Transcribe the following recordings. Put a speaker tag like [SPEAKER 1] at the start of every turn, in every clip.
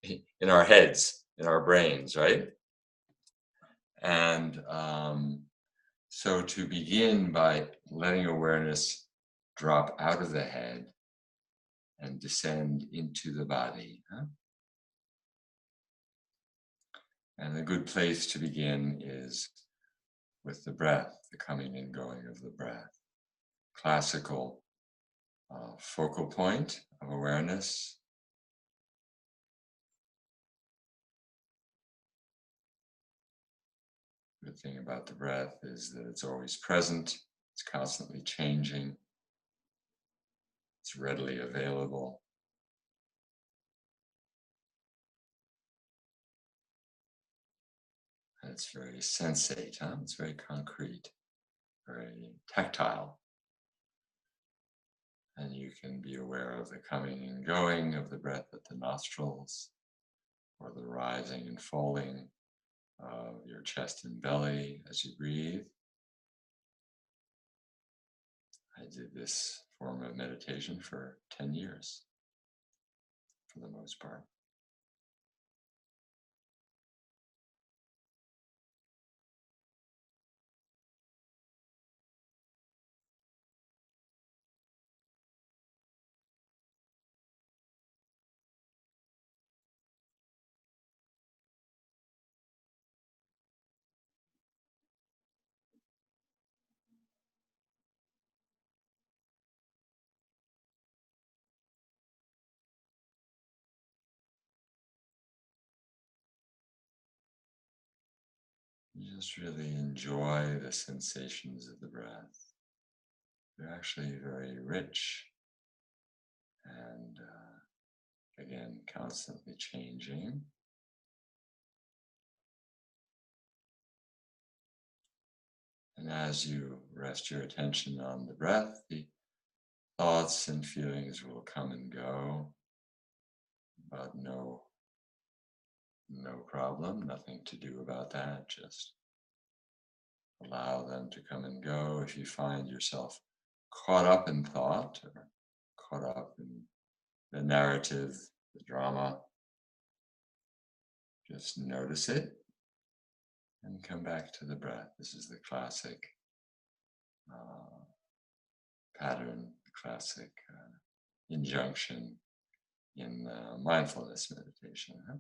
[SPEAKER 1] in our heads, in our brains, right? And so to begin by letting awareness drop out of the head and descend into the body. Huh? And a good place to begin is with the breath, the coming and going of the breath. Classical focal point of awareness. Good thing about the breath is that it's always present, it's constantly changing, it's readily available. And it's very sensate, huh? It's very concrete, very tactile. And you can be aware of the coming and going of the breath at the nostrils, or the rising and falling of your chest and belly as you breathe. I did this form of meditation for 10 years, for the most part. You just really enjoy the sensations of the breath. They're actually very rich and, again, constantly changing. And as you rest your attention on the breath, the thoughts and feelings will come and go, but no problem, nothing to do about that. Just allow them to come and go. If you find yourself caught up in thought or caught up in the narrative, the drama, just notice it and come back to the breath. This is the classic uh, pattern, the classic injunction in mindfulness meditation. Huh?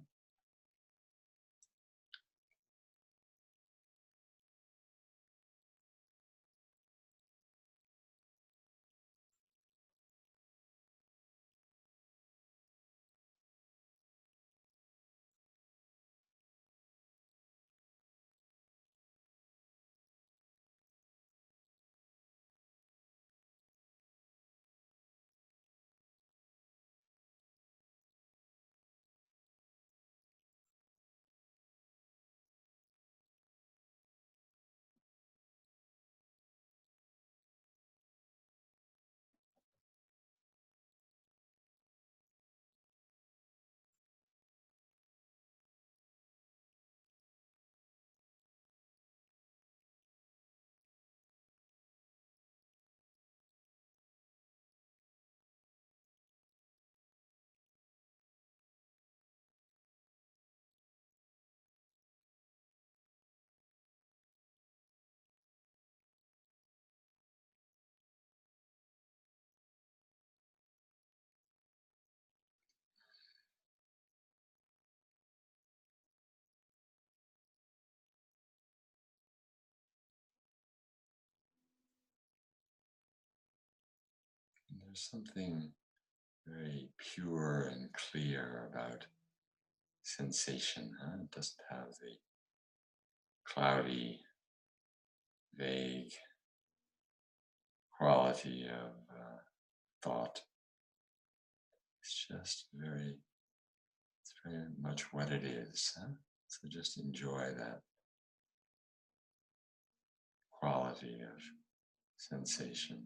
[SPEAKER 1] And there's something very pure and clear about sensation. Huh? It doesn't have the cloudy, vague quality of thought. It's very much what it is. Huh? So just enjoy that quality of sensation.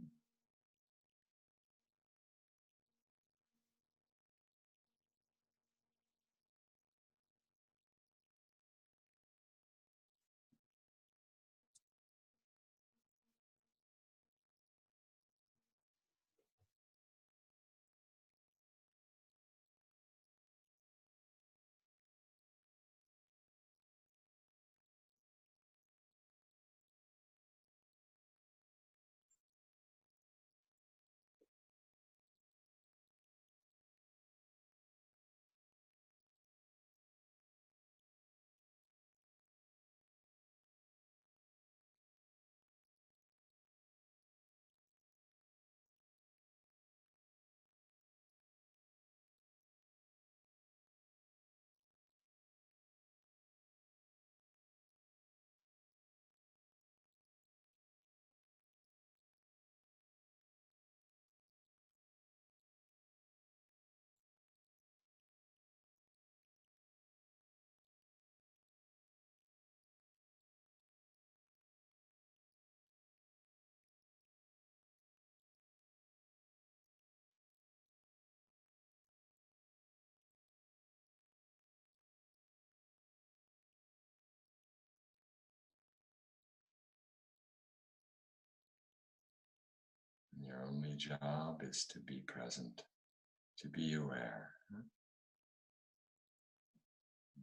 [SPEAKER 1] only job is to be present, to be aware.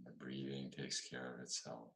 [SPEAKER 1] The breathing takes care of itself.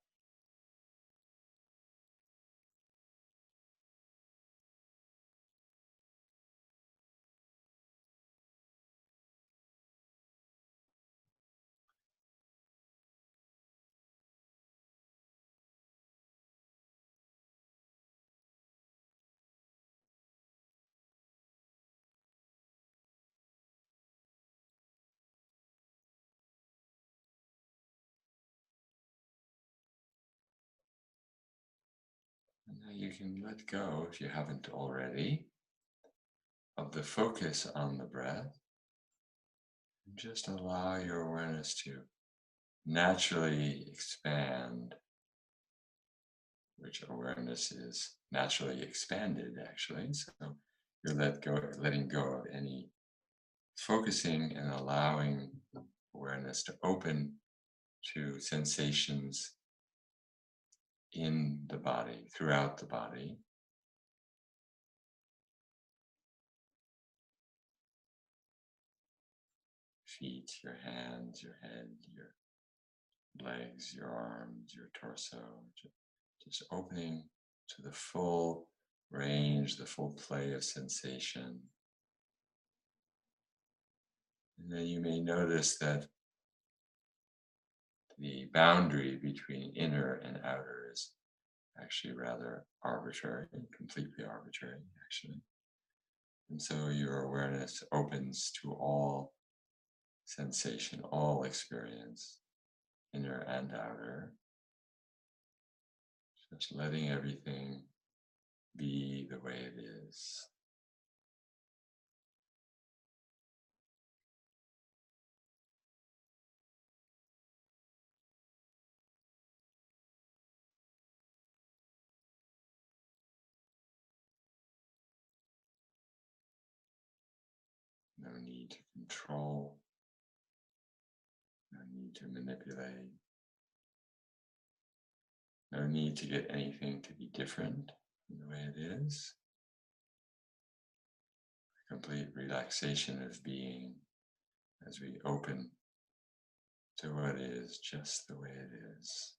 [SPEAKER 1] And now you can let go, if you haven't already, of the focus on the breath. And just allow your awareness to naturally expand, which awareness is naturally expanded, actually. So you're letting go of any focusing and allowing awareness to open to sensations in the body, throughout the body. Feet, your hands, your head, your legs, your arms, your torso, just opening to the full range, the full play of sensation. And then you may notice that the boundary between inner and outer is actually rather arbitrary, completely arbitrary, actually. And so your awareness opens to all sensation, all experience, inner and outer, just letting everything be the way it is. No need to control, no need to manipulate, no need to get anything to be different from the way it is. Complete relaxation of being as we open to what is just the way it is.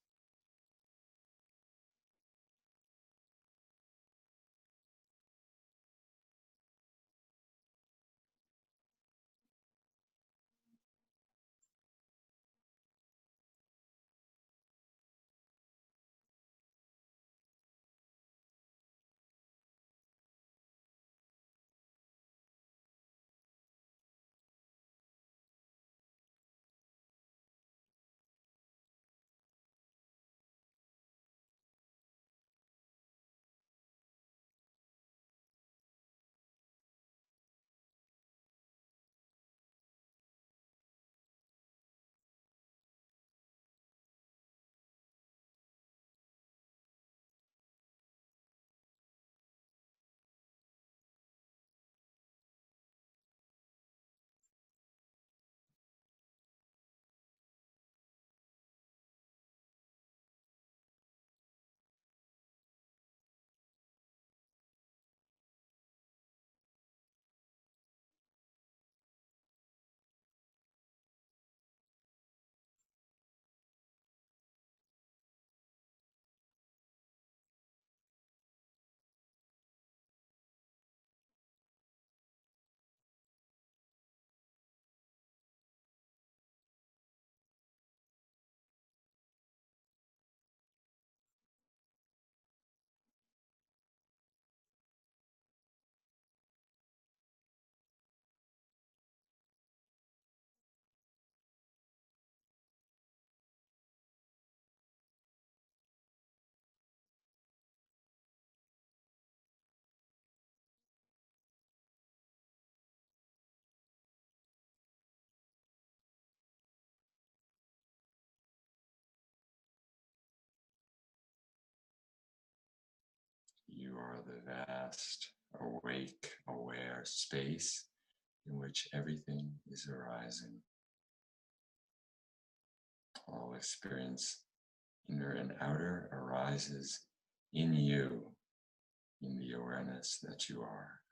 [SPEAKER 1] You are the vast, awake, aware space in which everything is arising. All experience, inner and outer, arises in you, in the awareness that you are.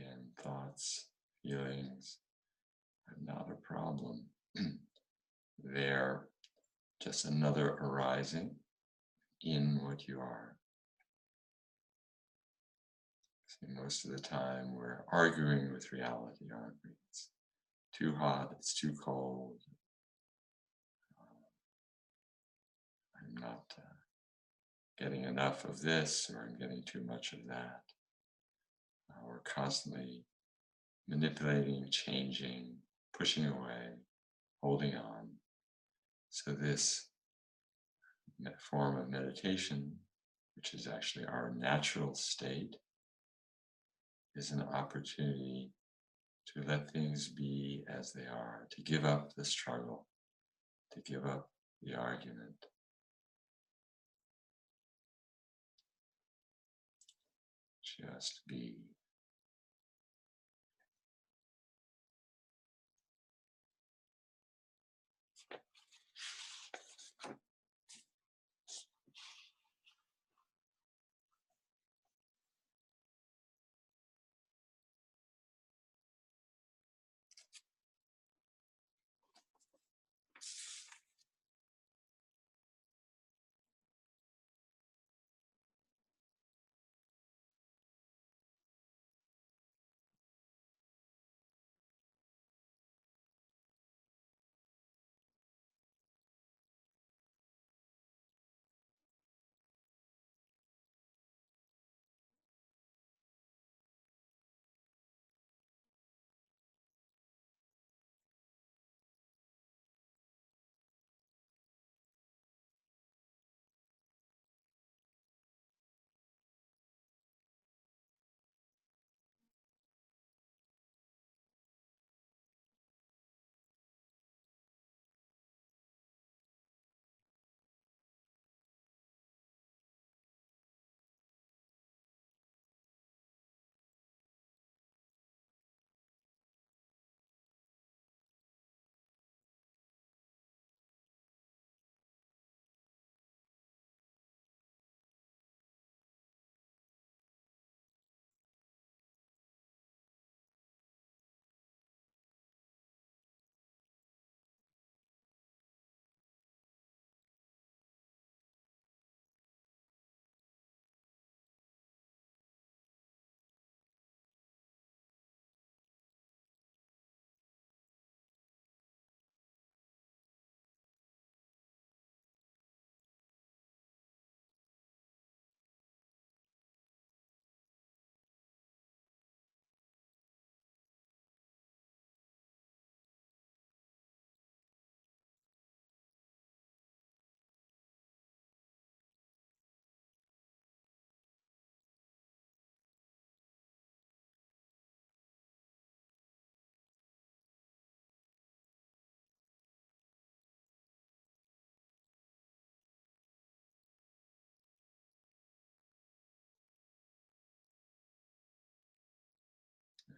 [SPEAKER 1] Again, thoughts, feelings are not a problem. They're just another arising in what you are. See, most of the time we're arguing with reality, aren't we? It's too hot, it's too cold. I'm not getting enough of this, or I'm getting too much of that. We're constantly manipulating, changing, pushing away, holding on. So this form of meditation, which is actually our natural state, is an opportunity to let things be as they are, to give up the struggle, to give up the argument. Just be.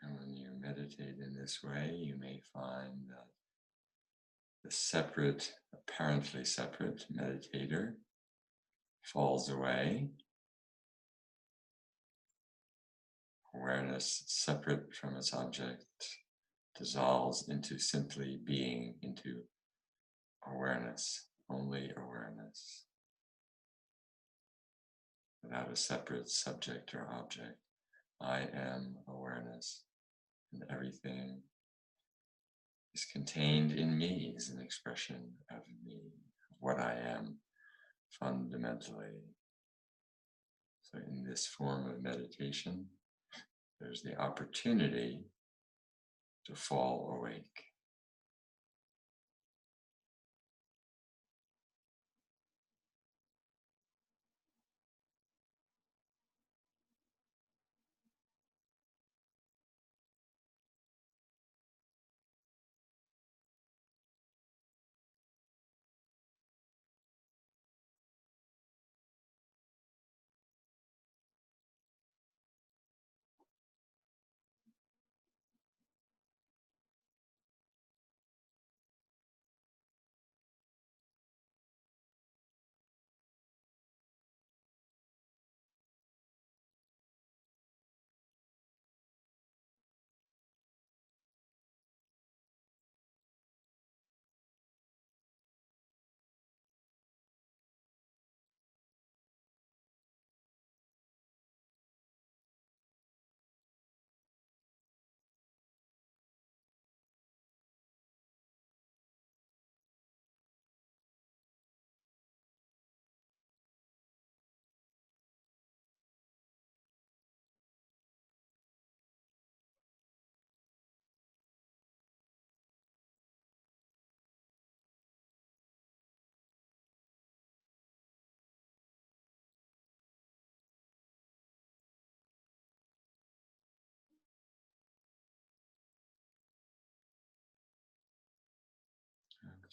[SPEAKER 1] And when you meditate in this way, you may find that the separate, apparently separate meditator falls away. Awareness, separate from its object, dissolves into simply being, into awareness, only awareness, without a separate subject or object. I am awareness, and everything is contained in me, is an expression of me, of what I am fundamentally. So in this form of meditation, there's the opportunity to fall awake.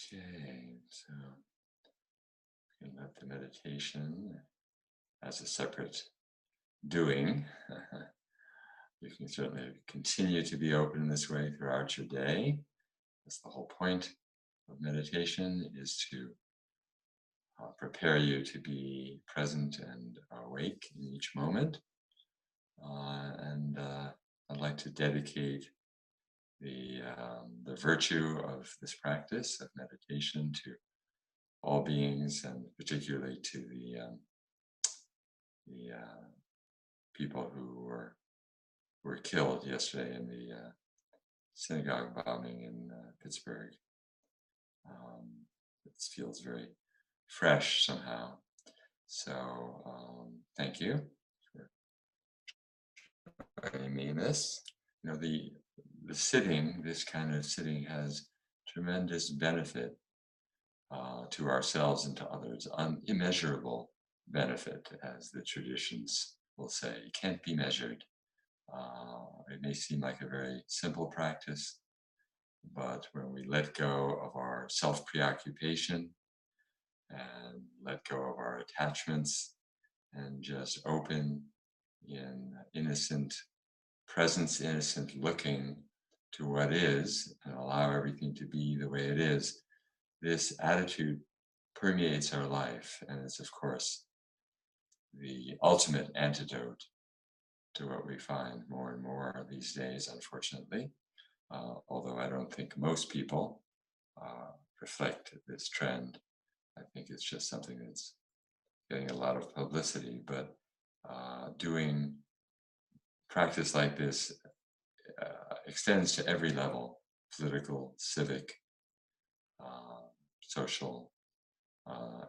[SPEAKER 1] Okay, so we can let the meditation as a separate doing. You can certainly continue to be open in this way throughout your day. That's the whole point of meditation, is to prepare you to be present and awake in each moment. And I'd like to dedicate the virtue of this practice of meditation to all beings, and particularly to the people who were killed yesterday in the synagogue bombing in Pittsburgh. It feels very fresh somehow. So thank you for inviting me in this. You know, the sitting, this kind of sitting, has tremendous benefit to ourselves and to others, immeasurable benefit, as the traditions will say. It can't be measured. It may seem like a very simple practice, but when we let go of our self preoccupation and let go of our attachments and just open in innocent presence, innocent looking to what is, and allow everything to be the way it is, this attitude permeates our life, and it's, of course, the ultimate antidote to what we find more and more these days, unfortunately. Although I don't think most people reflect this trend. I think it's just something that's getting a lot of publicity, but doing practice like this extends to every level: political, civic, social,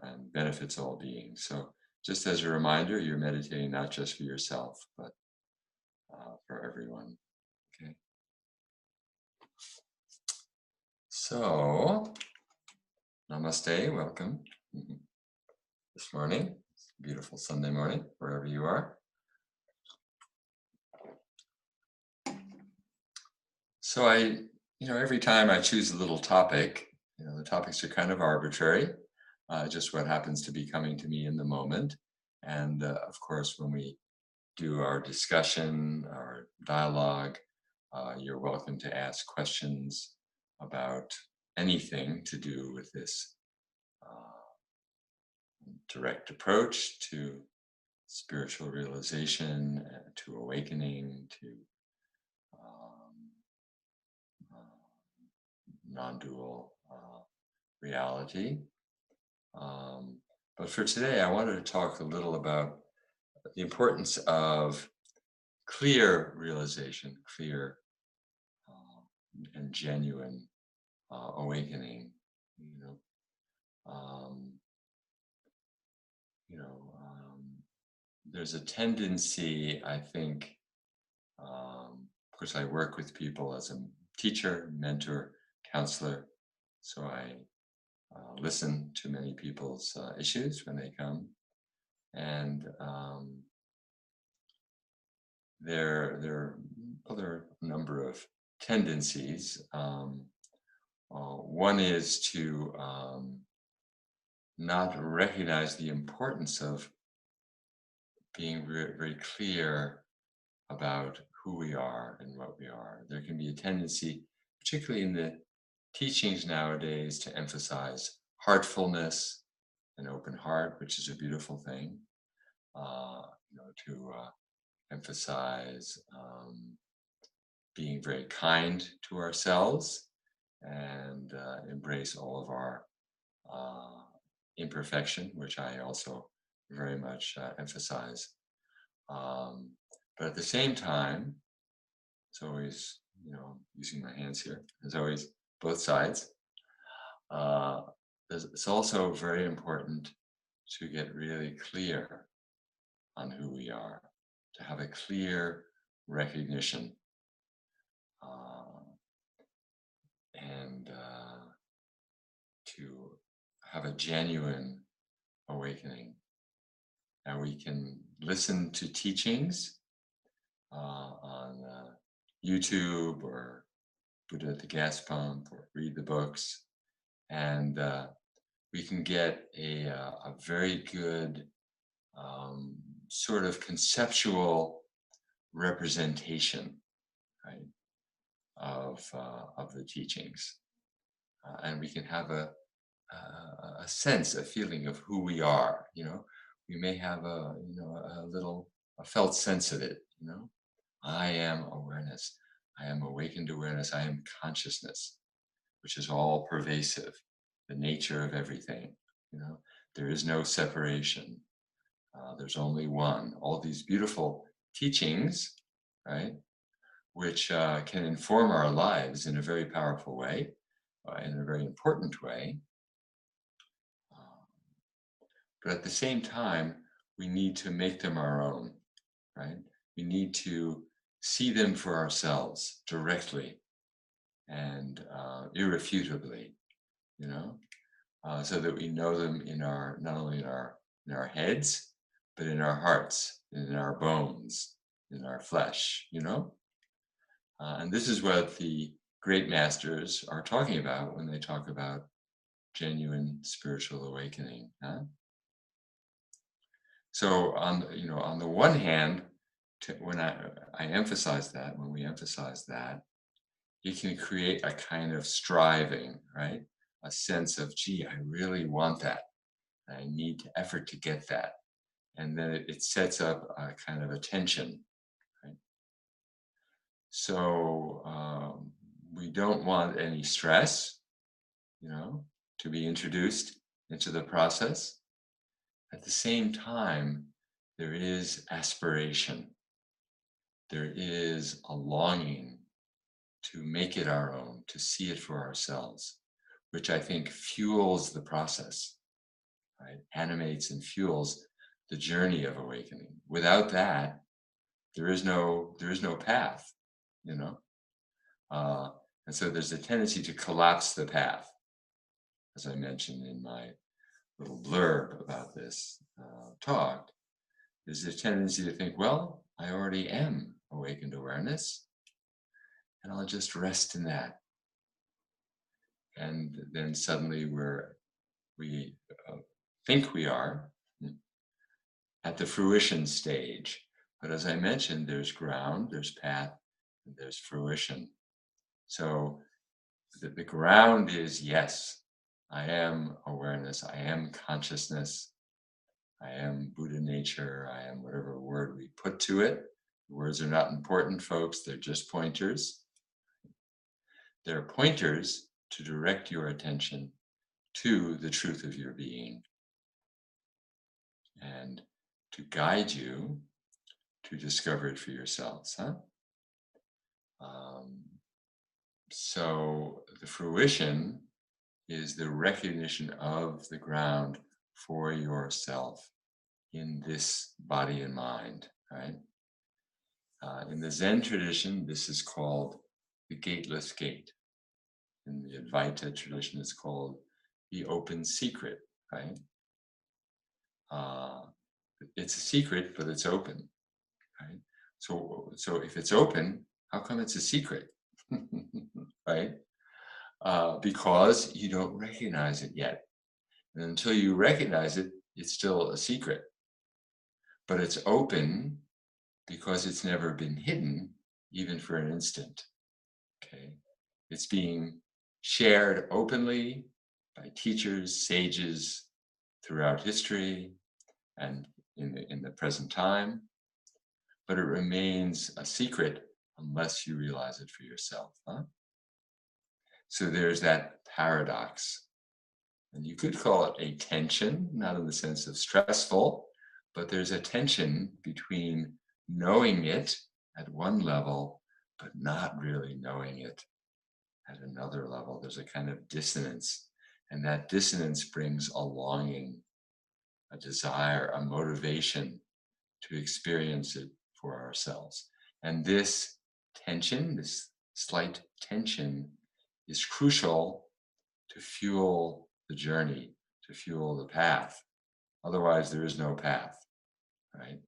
[SPEAKER 1] and benefits all beings. So, just as a reminder, you're meditating not just for yourself, but for everyone. Okay. So, namaste, welcome. This morning, beautiful Sunday morning, wherever you are. So every time I choose a little topic, the topics are kind of arbitrary, just what happens to be coming to me in the moment. And of course, when we do our discussion, our dialogue, you're welcome to ask questions about anything to do with this direct approach to spiritual realization, to awakening, to um, non-dual reality. But for today, I wanted to talk a little about the importance of clear realization, clear and genuine awakening. You know, um, there's a tendency, I think. Of course, I work with people as a teacher, mentor, counselor, so I listen to many people's issues when they come, and there are a number of tendencies. One is to not recognize the importance of being very clear about who we are and what we are. There can be a tendency, particularly in the teachings nowadays, to emphasize heartfulness, an open heart, which is a beautiful thing. To emphasize being very kind to ourselves and embrace all of our imperfection, which I also very much emphasize. But at the same time, it's always, using my hands here, there's always both sides. Uh, it's also very important to get really clear on who we are, to have a clear recognition, and to have a genuine awakening. Now we can listen to teachings on YouTube or Buddha at the gas pump or read the books and we can get a very good um, sort of conceptual representation, right, of the teachings, and we can have a sense, a feeling of who we are. We may have a felt sense of it. I am awareness. I am awakened awareness. I am consciousness, which is all pervasive, the nature of everything. You know, there is no separation. There's only one. All these beautiful teachings, right, which can inform our lives in a very powerful way, in a very important way. Uh, but at the same time, we need to make them our own, right? We need to see them for ourselves directly and irrefutably, you know, so that we know them in our not only in our heads, but in our hearts, in our bones, in our flesh. And this is what the great masters are talking about when they talk about genuine spiritual awakening. Huh? So on the one hand, when I emphasize that, when we emphasize that, it can create a kind of striving, right? A sense of, gee, I really want that. I need effort to get that. And then it sets up a kind of a tension, right? So we don't want any stress, you know, to be introduced into the process. At the same time, there is aspiration. There is a longing to make it our own, to see it for ourselves, which I think fuels the process, right? Animates and fuels the journey of awakening. Without that, there is no path, you know. Uh, and so there's a tendency to collapse the path, as I mentioned in my little blurb about this talk. There's a tendency to think, well, I already am awakened awareness, and I'll just rest in that. And then suddenly we think we are at the fruition stage. But as I mentioned, there's ground, there's path, and there's fruition. So the ground is yes, I am awareness, I am consciousness, I am Buddha nature, I am whatever word we put to it. Words are not important, folks, they're just pointers. They're pointers to direct your attention to the truth of your being and to guide you to discover it for yourselves. Um, so the fruition is the recognition of the ground for yourself in this body and mind, right? In the Zen tradition, this is called the gateless gate. In the Advaita tradition, it's called the open secret, right? Uh, it's a secret, but it's open, right? So if it's open, how come it's a secret, right? Because you don't recognize it yet. And until you recognize it, it's still a secret. But it's open because it's never been hidden, even for an instant. Okay. It's being shared openly by teachers, sages throughout history and in the present time, but it remains a secret unless you realize it for yourself. So there's that paradox. And you could call it a tension, not in the sense of stressful, but there's a tension between knowing it at one level, but not really knowing it at another level. There's a kind of dissonance. And that dissonance brings a longing, a desire, a motivation to experience it for ourselves. And this tension, this slight tension, is crucial to fuel the journey, to fuel the path. Otherwise, there is no path, right?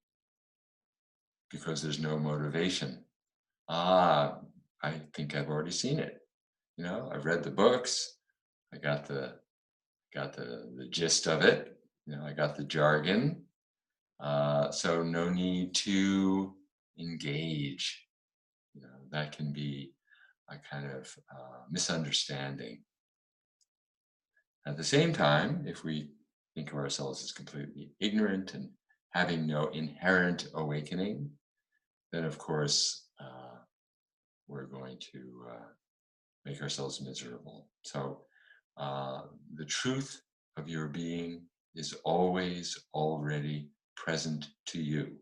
[SPEAKER 1] Because there's no motivation. I think I've already seen it. I've read the books. I got the gist of it. I got the jargon. So no need to engage. That can be a kind of misunderstanding. At the same time, if we think of ourselves as completely ignorant and having no inherent awakening, then of course we're going to make ourselves miserable. So the truth of your being is always already present to you.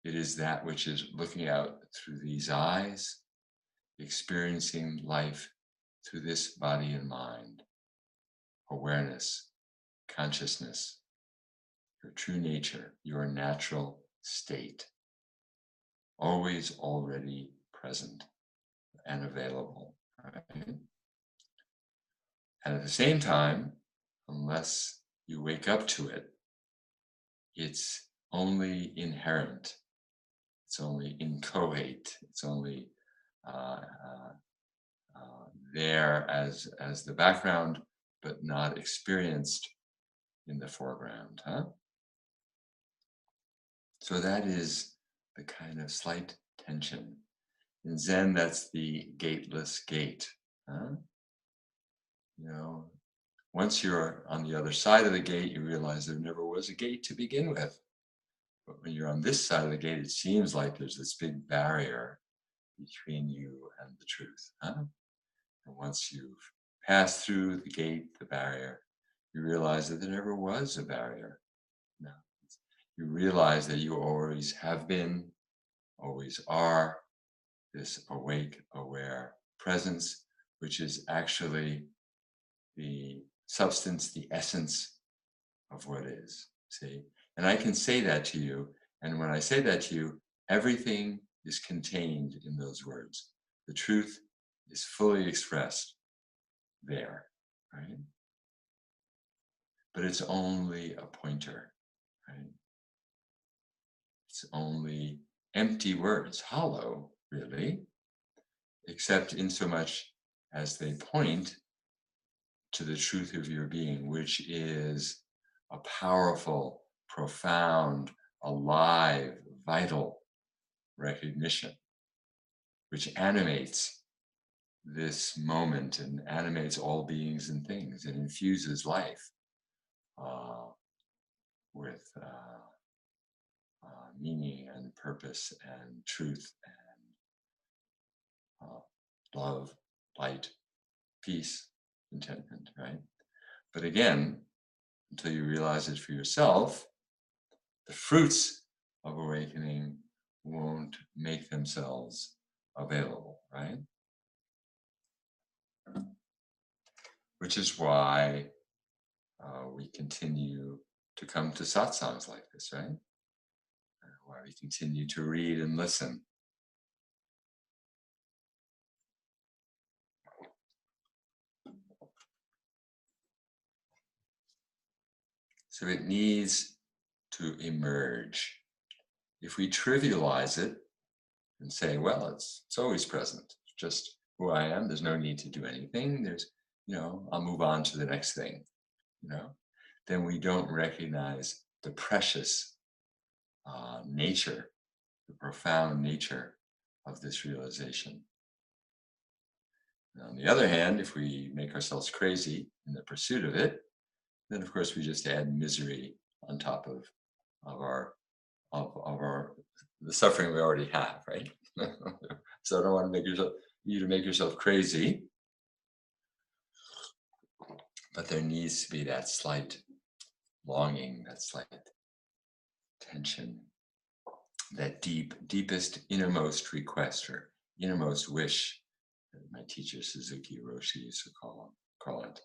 [SPEAKER 1] It is that which is looking out through these eyes, experiencing life through this body and mind, awareness, consciousness, your true nature, your natural state, always already present and available. Right? And at the same time, unless you wake up to it, it's only inherent, it's only inchoate, it's only uh, uh, there as the background, but not experienced in the foreground. So that is the kind of slight tension. In Zen, that's the gateless gate. Huh? You know, once you're on the other side of the gate, you realize there never was a gate to begin with. But when you're on this side of the gate, it seems like there's this big barrier between you and the truth. Huh? And once you've passed through the gate, the barrier, you realize that there never was a barrier. No. You realize that you always have been, always are, this awake, aware presence, which is actually the substance, the essence of what is. See? And I can say that to you. And when I say that to you, everything is contained in those words. The truth is fully expressed there, right? But it's only a pointer, right? It's only empty words, hollow, really, except in so much as they point to the truth of your being, which is a powerful, profound, alive, vital recognition, which animates this moment and animates all beings and things and infuses life uh, with meaning and purpose and truth and love, light, peace, contentment, right? But again, until you realize it for yourself, the fruits of awakening won't make themselves available, right? Which is why we continue to come to satsangs like this, right? Why we continue to read and listen. So it needs to emerge. If we trivialize it and say, well, it's always present, it's just who I am, there's no need to do anything, I'll move on to the next thing, then we don't recognize the precious nature, the profound nature of this realization. And on the other hand, if we make ourselves crazy in the pursuit of it, then of course we just add misery on top of our of our the suffering we already have, right? So I don't want to make you to make yourself crazy, but there needs to be that slight longing, that slight tension, that deepest, innermost request or innermost wish that my teacher Suzuki Roshi used to call it.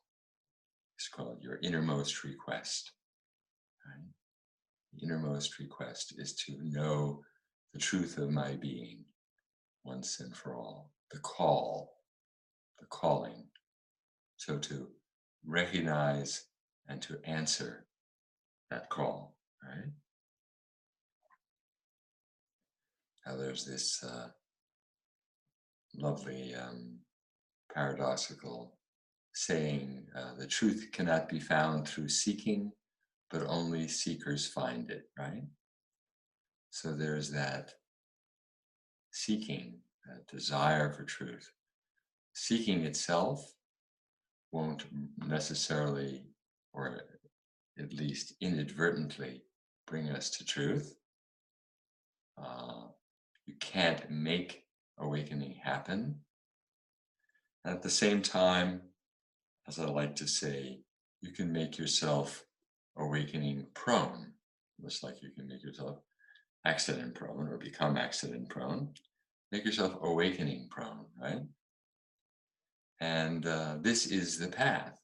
[SPEAKER 1] It's called your innermost request. Right? The innermost request is to know the truth of my being once and for all. The call, the calling. So to recognize and to answer that call, right? Now there's this lovely paradoxical saying the truth cannot be found through seeking, but only seekers find it, right? So there's that seeking, that desire for truth. Seeking itself won't necessarily, or at least inadvertently, bring us to truth. Uh, you can't make awakening happen. At the same time, as I like to say, you can make yourself awakening prone, just like you can make yourself accident prone or become accident prone. Make yourself awakening prone, right? And this is the path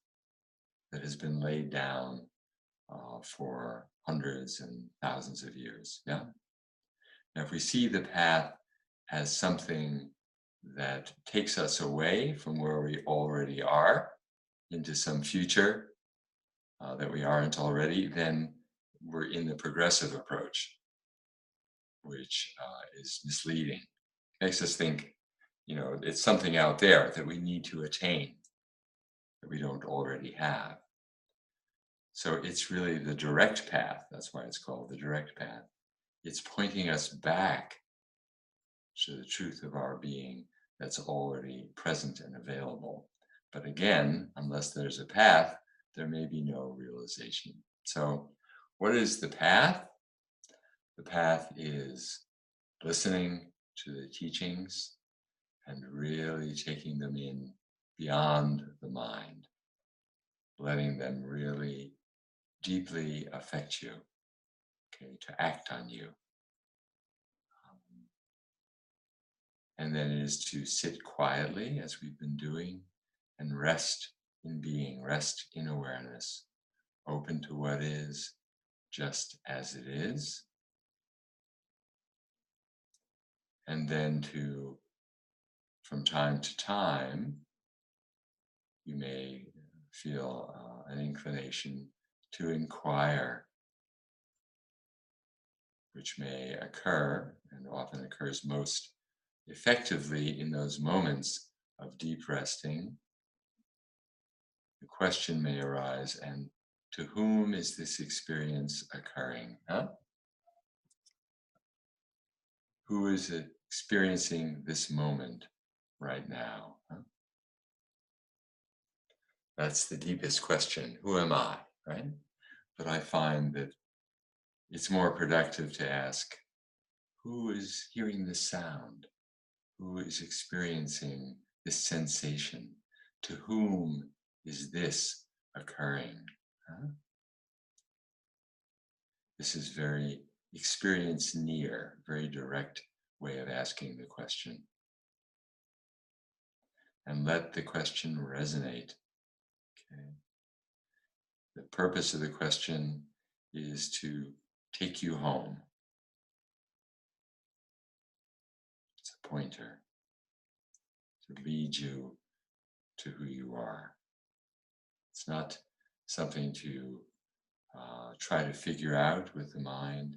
[SPEAKER 1] that has been laid down for hundreds and thousands of years. Yeah. Now, if we see the path as something that takes us away from where we already are into some future that we aren't already, then we're in the progressive approach, which is misleading. Makes us think, it's something out there that we need to attain that we don't already have. So it's really the direct path. That's why it's called the direct path. It's pointing us back to the truth of our being that's already present and available. But again, unless there's a path, there may be no realization. So, what is the path? The path is listening to the teachings and really taking them in beyond the mind, letting them really deeply affect you, okay, to act on you. And then it is to sit quietly, as we've been doing, and rest in being, rest in awareness, open to what is just as it is. And then to, from time to time, you may feel an inclination to inquire, which may occur and often occurs most effectively in those moments of deep resting. The question may arise, and to whom is this experience occurring? Huh? Who is experiencing this moment right now? Huh? That's the deepest question. Who am I? Right? But I find that it's more productive to ask, who is hearing this sound? Who is experiencing this sensation? To whom is this occurring? Huh? This is very experience near, very direct way of asking the question. And let the question resonate. Okay. The purpose of the question is to take you home. It's a pointer to lead you to who you are. It's not something to try to figure out with the mind.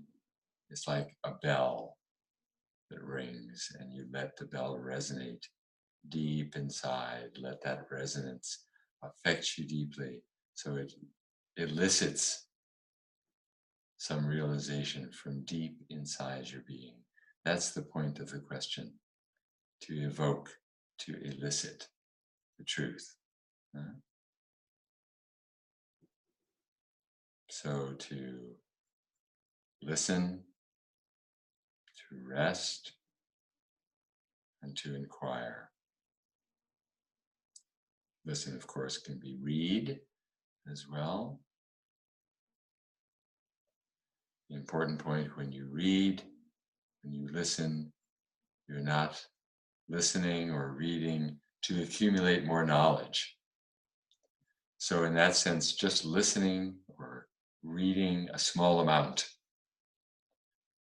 [SPEAKER 1] It's like a bell that rings, and you let the bell resonate deep inside. Let that resonance affect you deeply, so it elicits some realization from deep inside your being. That's the point of the question, to evoke, to elicit the truth. So to listen, to rest, and to inquire. Listen, of course, can be read as well. The important point: when you read, when you listen, you're not listening or reading to accumulate more knowledge. So in that sense, just listening or reading a small amount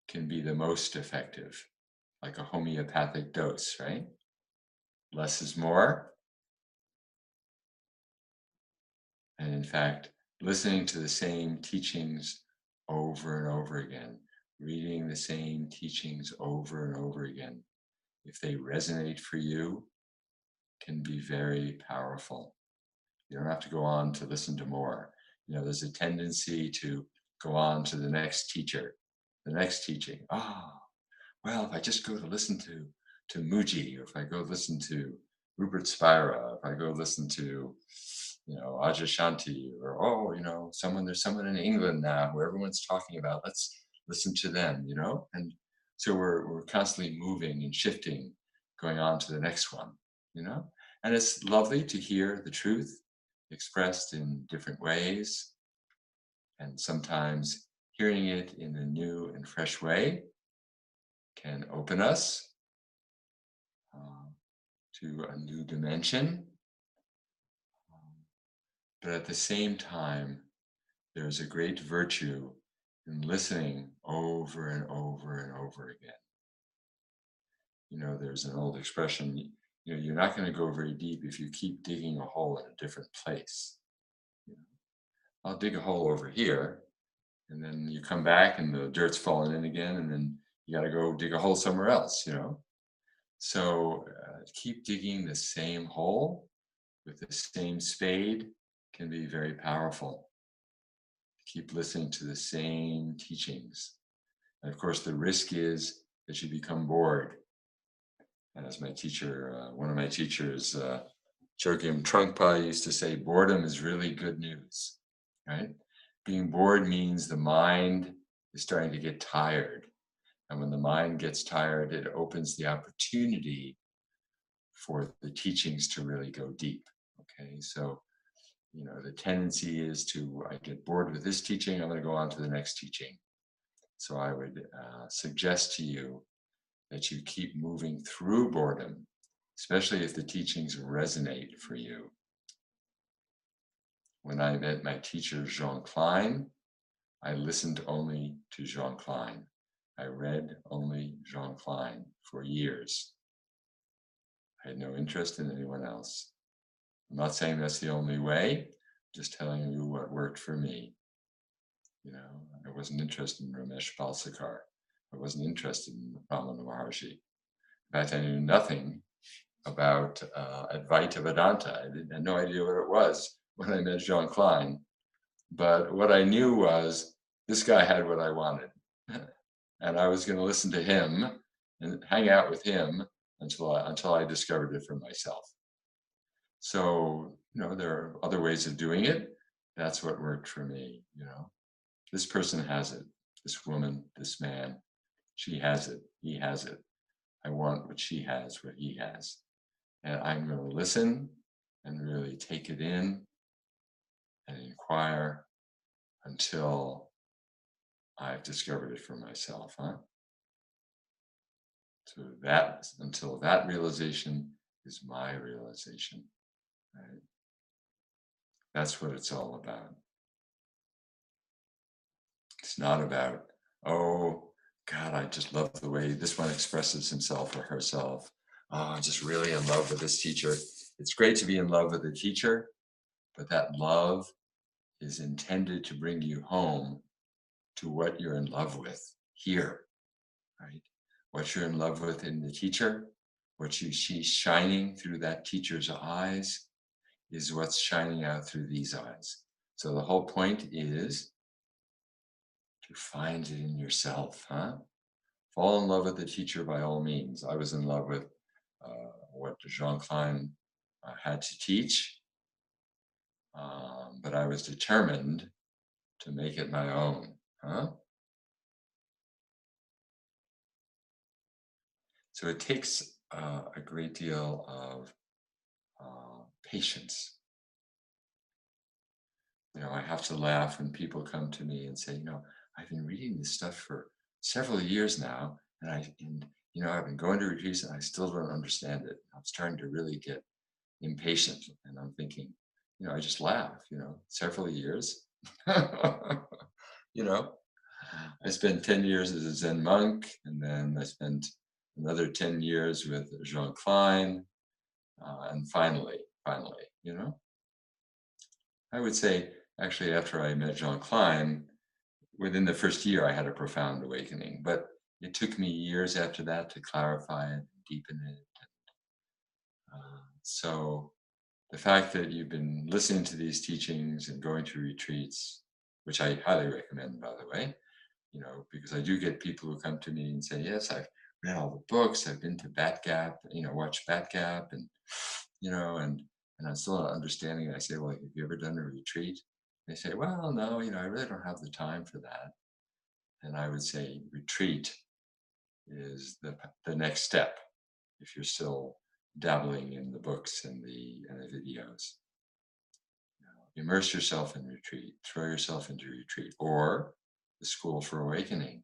[SPEAKER 1] can be the most effective, like a homeopathic dose, right? Less is more. And in fact, listening to the same teachings over and over again, reading the same teachings over and over again, if they resonate for you, can be very powerful. You don't have to go on to listen to more. There's a tendency to go on to the next teacher, the next teaching. Well, if I just go to listen to Muji, or if I go listen to Rupert Spira, if I go listen to, Aja Shanti, or there's someone in England now who everyone's talking about. Let's listen to them, And so we're constantly moving and shifting, going on to the next one, you know. And it's lovely to hear the truth expressed in different ways, and sometimes hearing it in a new and fresh way can open us uh, to a new dimension. But at the same time, there's a great virtue in listening over and over and over again. There's an old expression, you're not going to go very deep if you keep digging a hole in a different place. You know, I'll dig a hole over here, and then you come back and the dirt's falling in again, and then you got to go dig a hole somewhere else. So keep digging the same hole with the same spade can be very powerful. Keep listening to the same teachings. And of course, the risk is that you become bored. And as my teacher, one of my teachers, Chogyam Trungpa, used to say, boredom is really good news, right? Being bored means the mind is starting to get tired. And when the mind gets tired, it opens the opportunity for the teachings to really go deep. Okay, so the tendency is I get bored with this teaching, I'm going to go on to the next teaching. So I would suggest to you that you keep moving through boredom, especially if the teachings resonate for you. When I met my teacher, Jean Klein, I listened only to Jean Klein. I read only Jean Klein for years. I had no interest in anyone else. I'm not saying that's the only way, just telling you what worked for me. I wasn't interested in Ramesh Balsekar. I wasn't interested in Ramana Maharshi. In fact, I knew nothing about Advaita Vedanta. I had no idea what it was when I met Jean Klein. But what I knew was this guy had what I wanted. And I was going to listen to him and hang out with him until I discovered it for myself. So, there are other ways of doing it. That's what worked for me. This person has it. This woman, this man, she has it. He has it. I want what she has, what he has. And I'm going to listen and really take it in and inquire until I've discovered it for myself, huh? So until that realization is my realization, right? That's what it's all about. It's not about, oh, God, I just love the way this one expresses himself or herself. Oh, I'm just really in love with this teacher. It's great to be in love with a teacher, but that love is intended to bring you home to what you're in love with here, right? What you're in love with in the teacher, what you see shining through that teacher's eyes is what's shining out through these eyes. So the whole point is to find it in yourself, huh? Fall in love with the teacher by all means. I was in love with what Jean Klein had to teach, but I was determined to make it my own, huh? So it takes a great deal of patience. I have to laugh when people come to me and say, I've been reading this stuff for several years now, and I've been going to retreats and I still don't understand it. I'm starting to really get impatient, and I'm thinking, I just laugh. Several years. you know, I spent 10 years as a Zen monk, and then I spent another 10 years with Jean Klein, and finally, I would say, actually, after I met Jean Klein, within the first year, I had a profound awakening. But it took me years after that to clarify it, deepen it. So the fact that you've been listening to these teachings and going to retreats, which I highly recommend, by the way, because I do get people who come to me and say, yes, I've read all the books, I've been to Bat Gap, watched Bat Gap, and, and I'm still not understanding. I say, well, have you ever done a retreat? They say, well, no, I really don't have the time for that. And I would say retreat is the next step if you're still dabbling in the books and the videos. Immerse yourself in retreat, throw yourself into retreat, or the School for Awakening,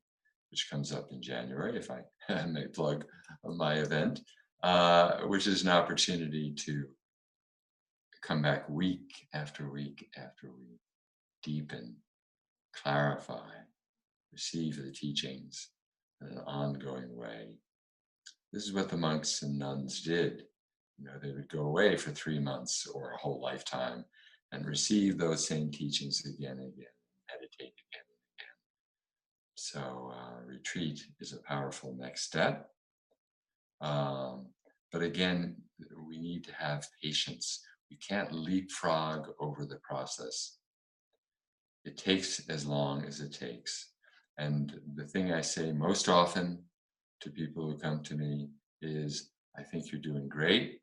[SPEAKER 1] which comes up in January, if I may plug my event, which is an opportunity to come back week after week after week, deepen, clarify, receive the teachings in an ongoing way. This is what the monks and nuns did. They would go away for 3 months or a whole lifetime and receive those same teachings again and again, meditate again and again. So retreat is a powerful next step. But again, we need to have patience. We can't leapfrog over the process. It takes as long as it takes. And the thing I say most often to people who come to me is, I think you're doing great.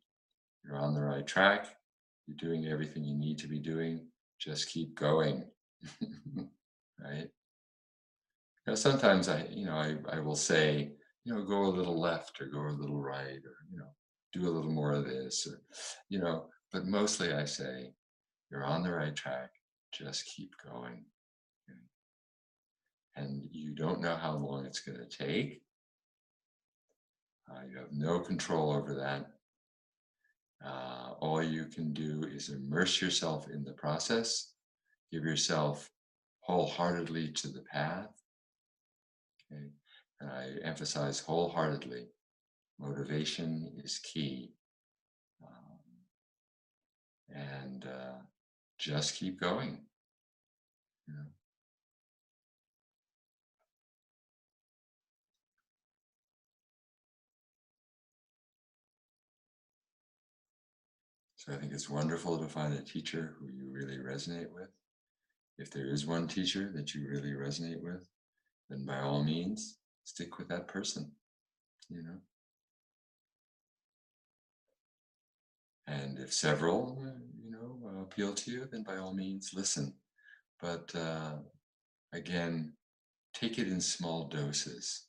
[SPEAKER 1] You're on the right track. You're doing everything you need to be doing. Just keep going. Right? Sometimes I will say, go a little left or go a little right, or, do a little more of this, or, but mostly I say, you're on the right track. Just keep going. And you don't know how long it's going to take. You have no control over that. All you can do is immerse yourself in the process, give yourself wholeheartedly to the path. Okay? And I emphasize wholeheartedly, motivation is key. And just keep going. So I think it's wonderful to find a teacher who you really resonate with. If there is one teacher that you really resonate with, then by all means, stick with that person, And if several, appeal to you, then by all means, listen. But again, take it in small doses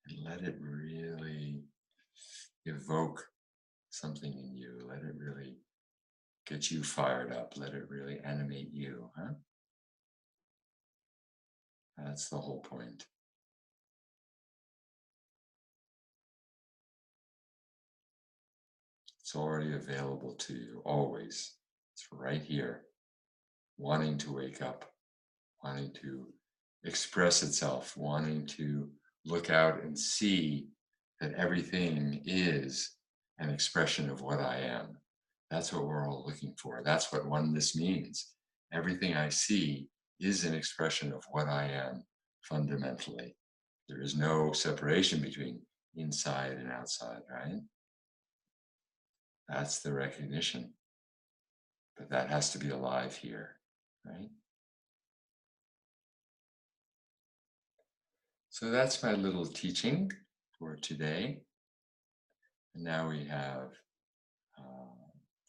[SPEAKER 1] and let it really evoke something in you. Let it really get you fired up. Let it really animate you, huh? That's the whole point. It's already available to you, always. It's right here, wanting to wake up, wanting to express itself, wanting to look out and see that everything is an expression of what I am. That's what we're all looking for. That's what oneness means. Everything I see is an expression of what I am fundamentally. There is no separation between inside and outside, right? That's the recognition. But that has to be alive here, right? So that's my little teaching for today. And now we have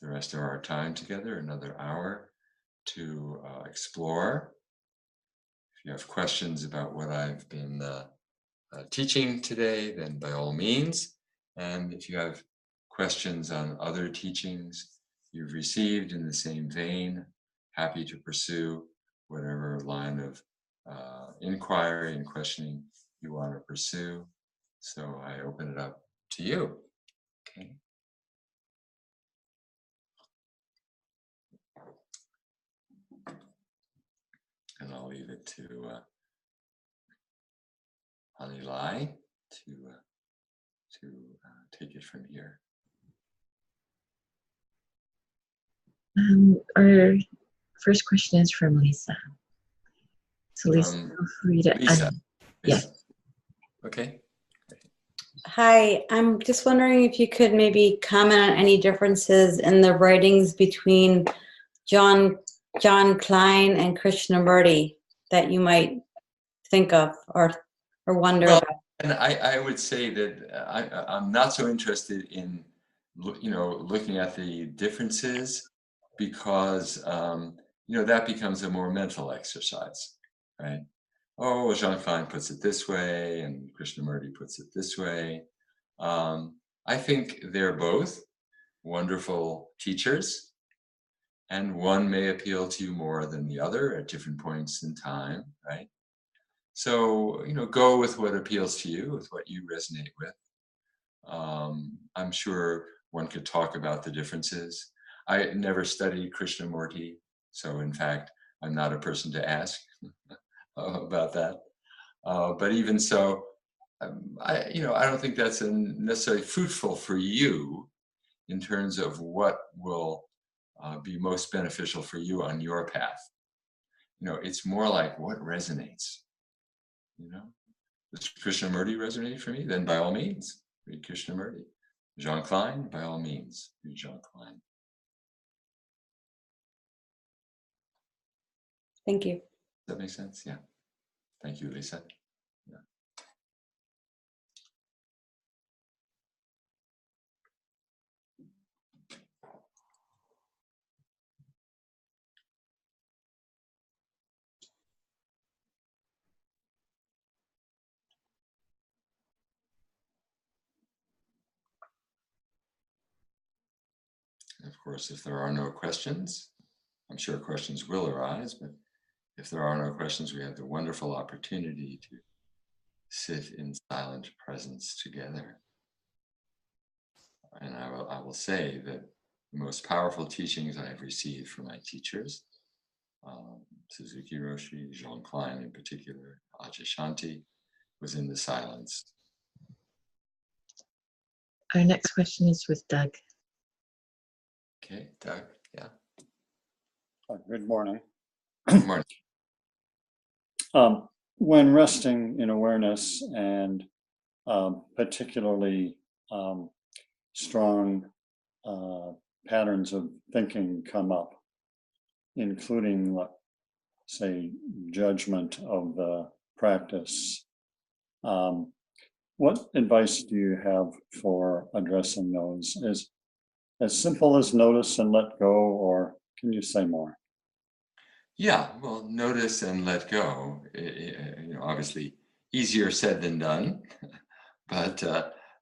[SPEAKER 1] the rest of our time together, another hour to explore. If you have questions about what I've been teaching today, then by all means. And if you have questions on other teachings you've received in the same vein, happy to pursue whatever line of inquiry and questioning you want to pursue. So I open it up to you. Okay. And I'll leave it to Anilai to take it from here.
[SPEAKER 2] Our first question is from Lisa. So Lisa, feel free to
[SPEAKER 1] Lisa.
[SPEAKER 2] Yes.
[SPEAKER 1] Okay.
[SPEAKER 3] Hi, I'm just wondering if you could maybe comment on any differences in the writings between John Klein and Krishnamurti that you might think of or wonder
[SPEAKER 1] Well,
[SPEAKER 3] about.
[SPEAKER 1] and I would say that I'm not so interested in looking at the differences because that becomes a more mental exercise, right? Oh, well, Jean Klein puts it this way, and Krishnamurti puts it this way. I think they're both wonderful teachers, and one may appeal to you more than the other at different points in time, right? So, go with what appeals to you, with what you resonate with. I'm sure one could talk about the differences. I never studied Krishnamurti, so in fact, I'm not a person to ask about that. But even so, I don't think that's necessarily fruitful for you in terms of what will be most beneficial for you on your path. It's more like what resonates. You know, does Krishnamurti resonate for me? Then by all means, read Krishnamurti. Jean Klein, by all means, read Jean Klein.
[SPEAKER 3] Thank you.
[SPEAKER 1] Does that make sense? Yeah. Thank you, Lisa. Yeah. Of course, if there are no questions, I'm sure questions will arise, but if there are no questions, we have the wonderful opportunity to sit in silent presence together. And I will say that the most powerful teachings I have received from my teachers, Suzuki Roshi, Jean Klein in particular, Ajashanti, was in the silence.
[SPEAKER 2] Our next question is with Doug.
[SPEAKER 1] Okay, Doug, yeah.
[SPEAKER 4] Good morning.
[SPEAKER 1] Good morning.
[SPEAKER 4] When resting in awareness and particularly strong patterns of thinking come up, including, say, judgment of the practice, what advice do you have for addressing those? Is as simple as notice and let go, or can you say more?
[SPEAKER 1] Yeah, well, notice and let go. Obviously easier said than done, but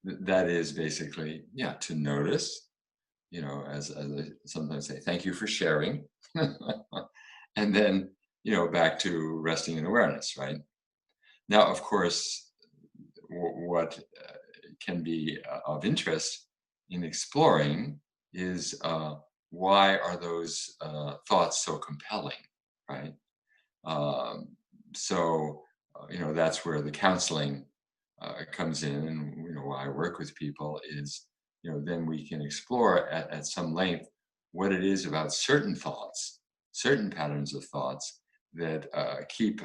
[SPEAKER 1] that is basically, yeah, to notice. As I sometimes say, thank you for sharing, and then back to resting in awareness. Right now, of course, what can be of interest in exploring is why are those thoughts so compelling, right? Um, so, that's where the counseling comes in, and why I work with people is, then we can explore at some length what it is about certain thoughts, certain patterns of thoughts that keep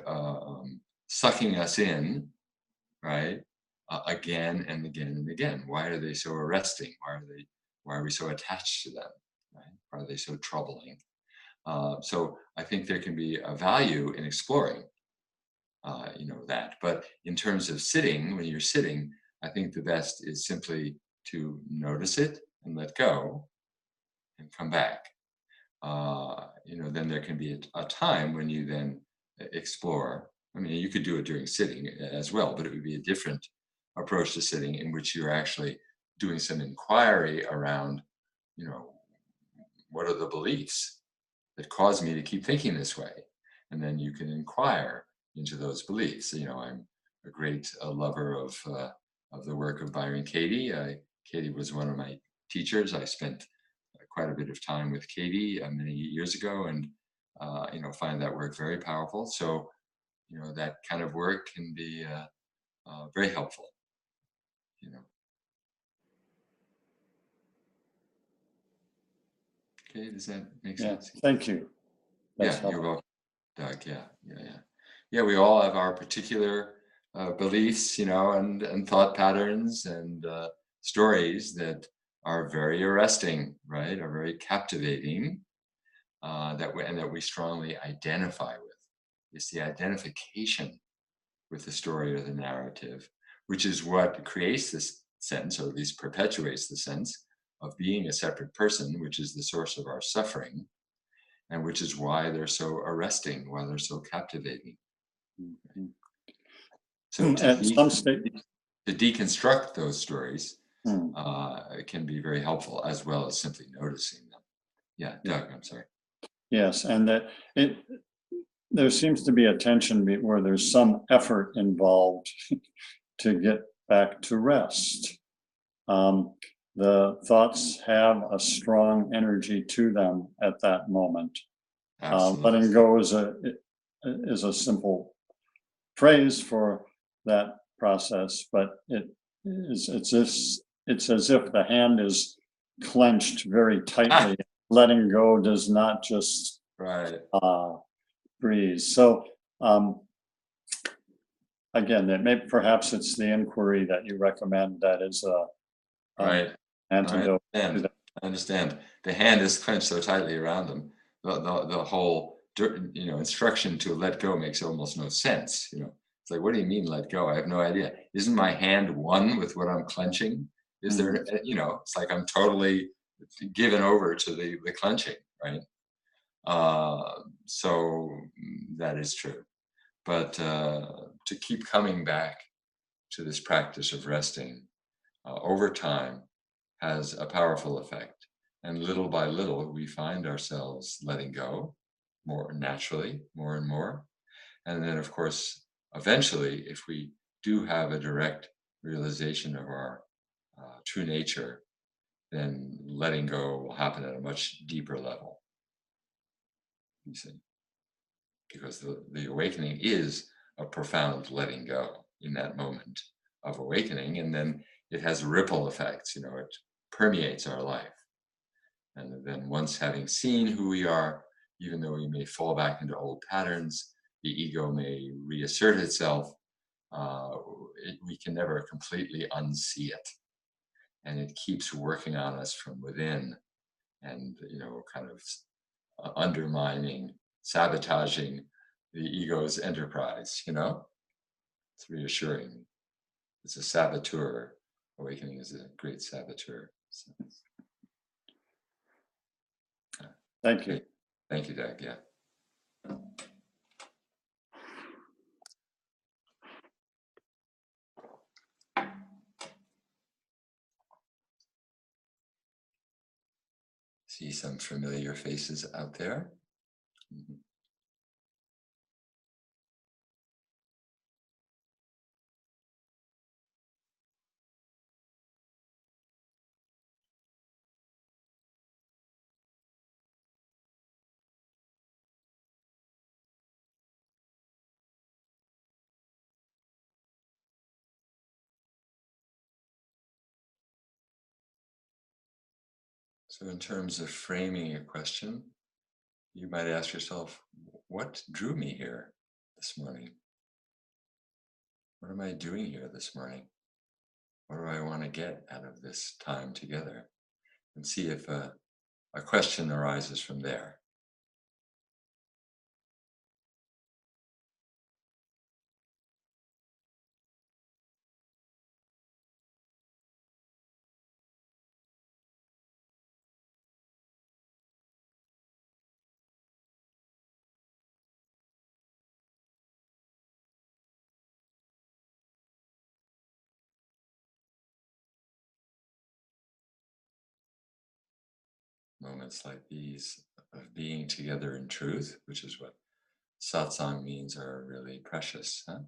[SPEAKER 1] sucking us in, right? Again and again and again. Why are they so arresting? Why are we so attached to them? Right? Why are they so troubling? So I think there can be a value in exploring, that. But in terms of sitting, when you're sitting, I think the best is simply to notice it and let go and come back. Then there can be a time when you then explore. I mean, you could do it during sitting as well, but it would be a different approach to sitting in which you're actually doing some inquiry around, you know, what are the beliefs that cause me to keep thinking this way? And then you can inquire into those beliefs. I'm a great lover of the work of Byron Katie. Katie was one of my teachers. I spent quite a bit of time with Katie many years ago, and find that work very powerful. So, that kind of work can be very helpful. Okay, does that make sense?
[SPEAKER 4] Thank you. That's
[SPEAKER 1] Yeah, you're welcome, Doug. Yeah. We all have our particular beliefs, and thought patterns and stories that are very arresting, right? Are very captivating, that we strongly identify with. It's the identification with the story or the narrative, which is what creates this sense, or at least perpetuates the sense of being a separate person, which is the source of our suffering, and which is why they're so arresting, why they're so captivating.
[SPEAKER 4] Mhm.
[SPEAKER 1] So
[SPEAKER 4] At some stage,
[SPEAKER 1] to deconstruct those stories
[SPEAKER 4] hmm,
[SPEAKER 1] can be very helpful, as well as simply noticing them. Yeah, Doug, I'm sorry.
[SPEAKER 4] yes, and that there seems to be a tension where there's some effort involved to get back to rest. The thoughts have a strong energy to them at that moment.
[SPEAKER 1] Absolutely.
[SPEAKER 4] Letting go is a simple phrase for that process, but it's as if the hand is clenched very tightly. Letting go does not just
[SPEAKER 1] Right.
[SPEAKER 4] breeze. So again, that may perhaps it's the inquiry that you recommend that is
[SPEAKER 1] Right.
[SPEAKER 4] antidote
[SPEAKER 1] I
[SPEAKER 4] to
[SPEAKER 1] understand.
[SPEAKER 4] that.
[SPEAKER 1] I understand. The hand is clenched so tightly around them. The whole instruction to let go makes almost no sense. It's like, what do you mean let go? I have no idea. Isn't my hand one with what I'm clenching? Is there? It's like I'm totally given over to the clenching, right? So that is true. But to keep coming back to this practice of resting over time has a powerful effect. And little by little, we find ourselves letting go more naturally, more and more. And then, of course, eventually, if we do have a direct realization of our true nature, then letting go will happen at a much deeper level, you see, because the awakening is a profound letting go in that moment of awakening. And then it has ripple effects, it permeates our life. And then once having seen who we are, even though we may fall back into old patterns, the ego may reassert itself, we can never completely unsee it. And it keeps working on us from within and, kind of undermining, sabotaging the ego's enterprise, It's reassuring. It's a saboteur. Awakening is a great saboteur. So,
[SPEAKER 4] Thank you.
[SPEAKER 1] thank you, Doug. Yeah. See some familiar faces out there. Mhm. So in terms of framing a question, you might ask yourself, what drew me here this morning? What am I doing here this morning? What do I want to get out of this time together? And see if a question arises from there. Moments like these of being together in truth, which is what satsang means, are really precious. Huh?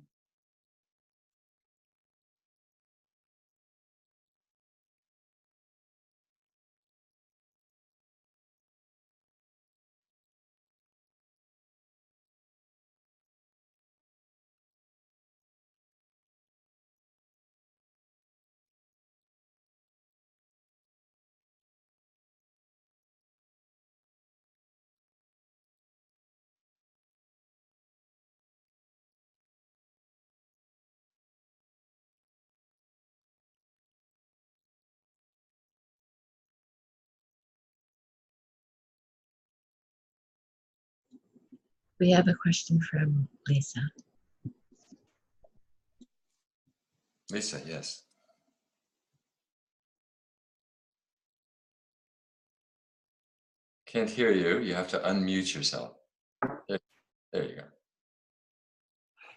[SPEAKER 2] We have a question from Lisa.
[SPEAKER 1] Lisa, yes. Can't hear you. You have to unmute yourself. There you go.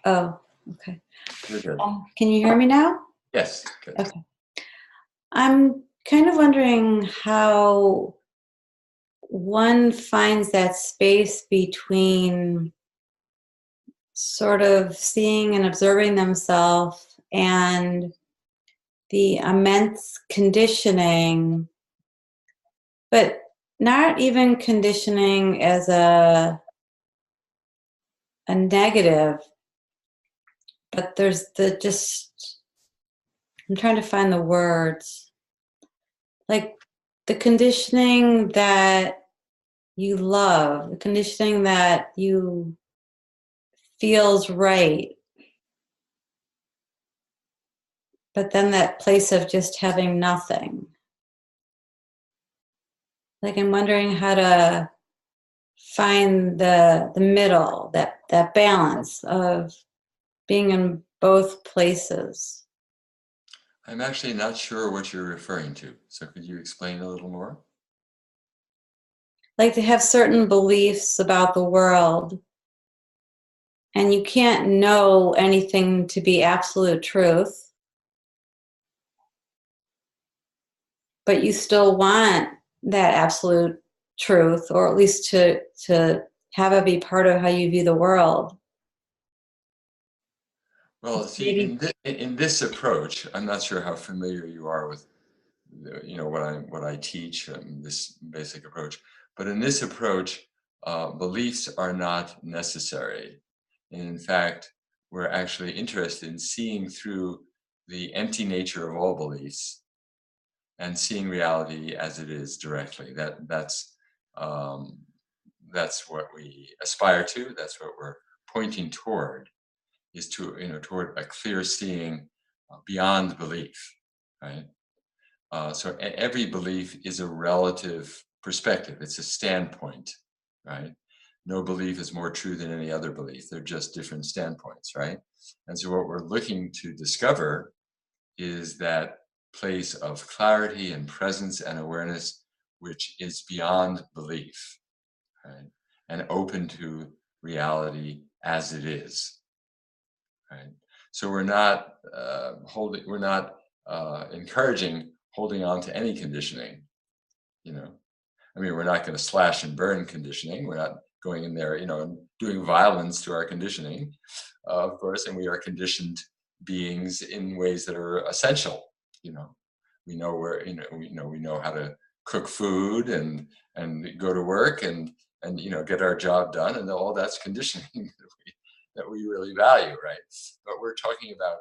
[SPEAKER 3] Oh, okay.
[SPEAKER 1] You're good.
[SPEAKER 3] Can you hear me now?
[SPEAKER 1] Yes, good.
[SPEAKER 3] Okay. I'm kind of wondering how one finds that space between sort of seeing and observing themselves and the immense conditioning, but not even conditioning as a negative, but there's the just, I'm trying to find the words, like the conditioning that you love, the conditioning that you feels right, but then that place of just having nothing. Like I'm wondering how to find the middle, that balance of being in both places.
[SPEAKER 1] I'm actually not sure what you're referring to. So could you explain a little more?
[SPEAKER 3] Like to have certain beliefs about the world, and you can't know anything to be absolute truth, but you still want that absolute truth, or at least to have it be part of how you view the world.
[SPEAKER 1] Well, see, in this approach, I'm not sure how familiar you are with what I teach, this basic approach. But in this approach, beliefs are not necessary. And in fact, we're actually interested in seeing through the empty nature of all beliefs and seeing reality as it is directly. That's what we aspire to. That's what we're pointing toward, is toward a clear seeing beyond belief, right? So every belief is a relative perspective. It's a standpoint, right? No belief is more true than any other belief. They're just different standpoints, right? And so what we're looking to discover is that place of clarity and presence and awareness, which is beyond belief, right? And open to reality as it is, right? So we're not encouraging holding on to any conditioning, you know. I mean, we're not going to slash and burn conditioning. We're not going in there, and doing violence to our conditioning, of course. And we are conditioned beings in ways that are essential. You know, we know where, we know how to cook food and go to work and get our job done, and all that's conditioning that we really value, right? But we're talking about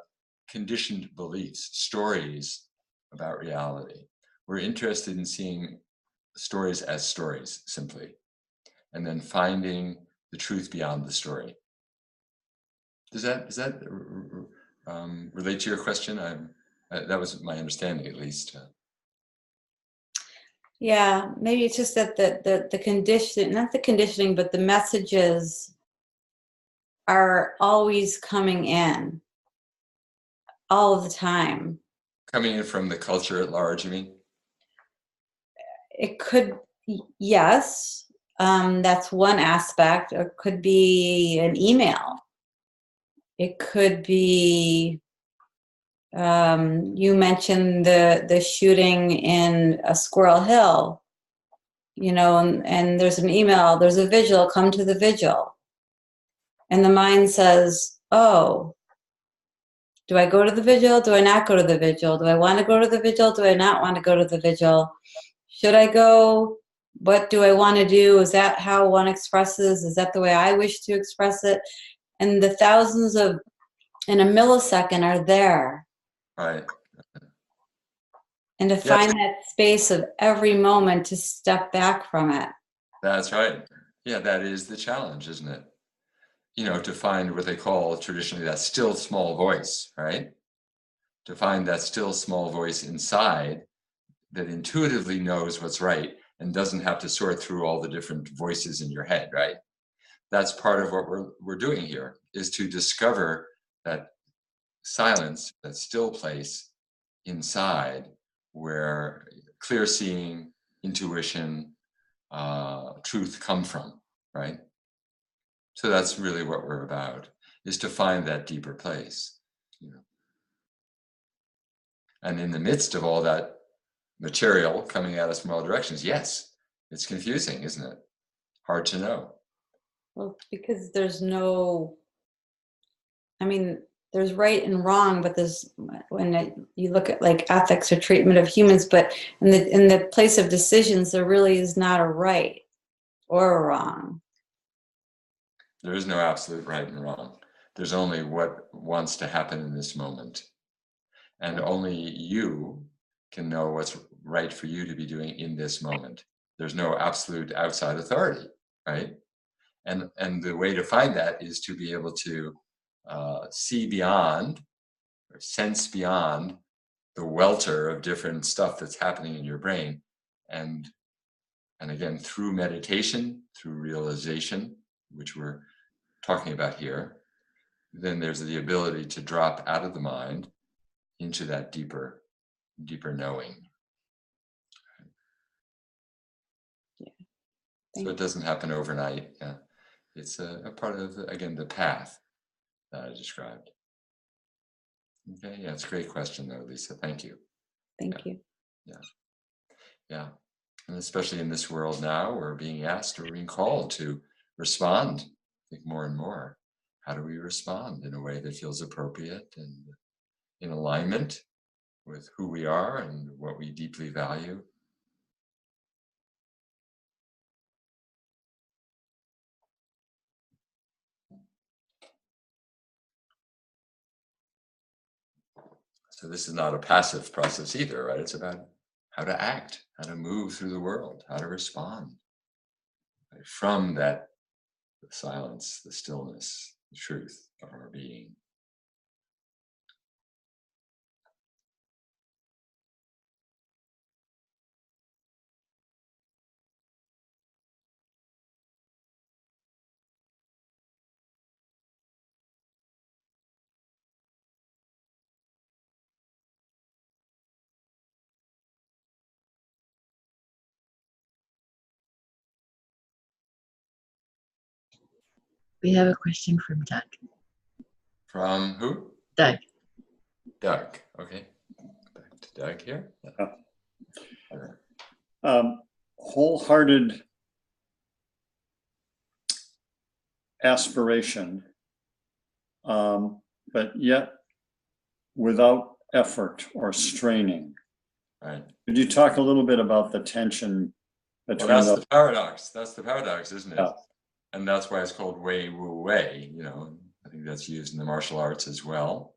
[SPEAKER 1] conditioned beliefs, stories about reality. We're interested in seeing stories as stories, simply, and then finding the truth beyond the story. Does that relate to your question? That was my understanding, at least.
[SPEAKER 3] Yeah, maybe it's just that the condition, not the conditioning, but the messages are always coming in all of the time.
[SPEAKER 1] Coming in from the culture at large, you mean?
[SPEAKER 3] It could, yes, that's one aspect. It could be an email. It could be, you mentioned the shooting in Squirrel Hill, and there's an email, there's a vigil, come to the vigil. And the mind says, oh, do I go to the vigil? Do I not go to the vigil? Do I want to go to the vigil? Do I not want to go to the vigil? Should I go? What do I want to do? Is that how one expresses? Is that the way I wish to express it? And the thousands of, in a millisecond, are there.
[SPEAKER 1] Right.
[SPEAKER 3] And to find that space of every moment to step back from it.
[SPEAKER 1] That's right. Yeah, that is the challenge, isn't it? To find what they call traditionally that still small voice, right? To find that still small voice inside that intuitively knows what's right and doesn't have to sort through all the different voices in your head, right? that's part of what we're doing here, is to discover that silence, that still place inside where clear seeing, intuition, truth come from, right? So that's really what we're about, is to find that deeper place, you know. And in the midst of all that material coming at us from all directions, yes, it's confusing, isn't it? Hard to know.
[SPEAKER 3] Well, because there's no, I mean, there's right and wrong, but there's, you look at like ethics or treatment of humans, but in the place of decisions, there really is not a right or a wrong.
[SPEAKER 1] There is no absolute right and wrong. There's only what wants to happen in this moment. And only you can know what's right for you to be doing in this moment. There's no absolute outside authority, right? And the way to find that is to be able to see beyond or sense beyond the welter of different stuff that's happening in your brain. And again, through meditation, through realization, which we're talking about here, then there's the ability to drop out of the mind into that deeper knowing.
[SPEAKER 3] Yeah.
[SPEAKER 1] So it doesn't happen overnight. Yeah. It's a part of, again, the path that I described. Okay, yeah, it's a great question though, Lisa. Thank you.
[SPEAKER 3] Thank you.
[SPEAKER 1] Yeah. And especially in this world now, we're being asked or being called to respond, I think, more and more. How do we respond in a way that feels appropriate and in alignment with who we are and what we deeply value? So this is not a passive process either, right? It's about how to act, how to move through the world, how to respond, right? From that silence, the stillness, the truth of our being.
[SPEAKER 2] We have a question from Doug.
[SPEAKER 1] From who?
[SPEAKER 2] Doug.
[SPEAKER 1] Doug. Okay. Back to Doug here.
[SPEAKER 4] Wholehearted aspiration, but yet without effort or straining.
[SPEAKER 1] Right.
[SPEAKER 4] Could you talk a little bit about the tension between
[SPEAKER 1] Well, that's
[SPEAKER 4] those?
[SPEAKER 1] the paradox. That's the paradox, isn't it?
[SPEAKER 4] Yeah.
[SPEAKER 1] And that's why it's called Wei Wu Wei. You know, I think that's used in the martial arts as well.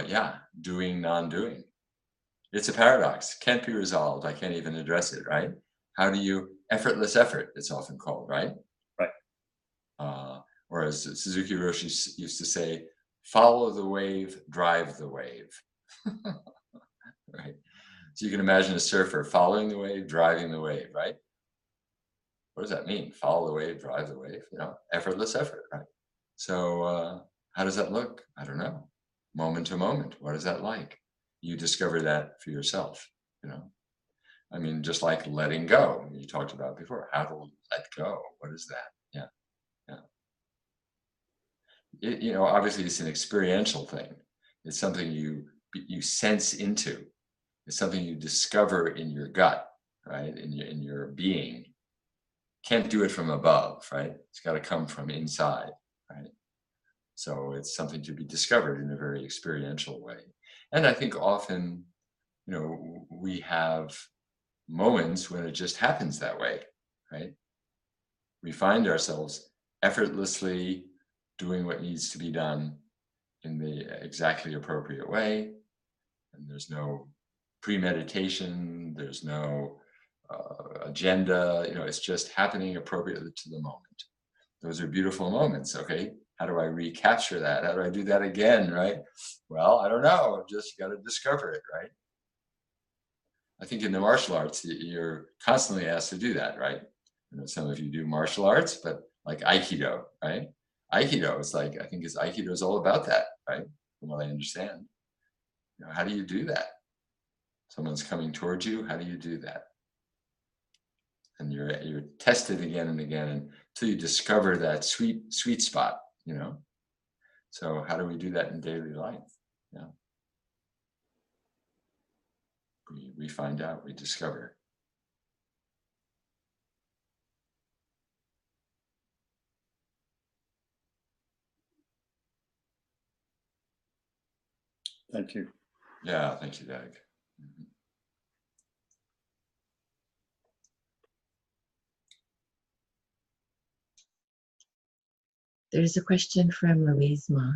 [SPEAKER 1] Yeah, doing, non-doing. It's a paradox. Can't be resolved. I can't even address it. Right? How do you effortless effort? It's often called, right?
[SPEAKER 4] Right.
[SPEAKER 1] Or as Suzuki Roshi used to say, follow the wave, drive the wave. Right? So you can imagine a surfer following the wave, driving the wave, right? What does that mean? Follow the wave, drive the wave, effortless effort, right? So how does that look? I don't know. Moment to moment, what is that like? You discover that for yourself, I mean, just like letting go, you talked about before, how to let go. What is that? Yeah. Obviously it's an experiential thing. It's something you sense into. It's something you discover in your gut, right? In your being. Can't do it from above, right? It's got to come from inside, right? So it's something to be discovered in a very experiential way. And I think often, we have moments when it just happens that way, right? We find ourselves effortlessly doing what needs to be done in the exactly appropriate way. And there's no premeditation, there's no agenda, it's just happening appropriately to the moment. Those are beautiful moments. Okay, how do I recapture that? How do I do that again, right? Well, I don't know, just got to discover it, right? I think in the martial arts, you're constantly asked to do that, right? You know, some of you do martial arts, but like Aikido, right? Aikido is like, I think Aikido is all about that, right? From what I understand. You know, how do you do that? Someone's coming towards you, how do you do that? And you're tested again and again until you discover that sweet spot, you know? So how do we do that in daily life? Yeah. We find out, we discover.
[SPEAKER 4] Thank you.
[SPEAKER 1] Yeah, thank you, Doug. Mhm.
[SPEAKER 2] There's a question from Louise Ma.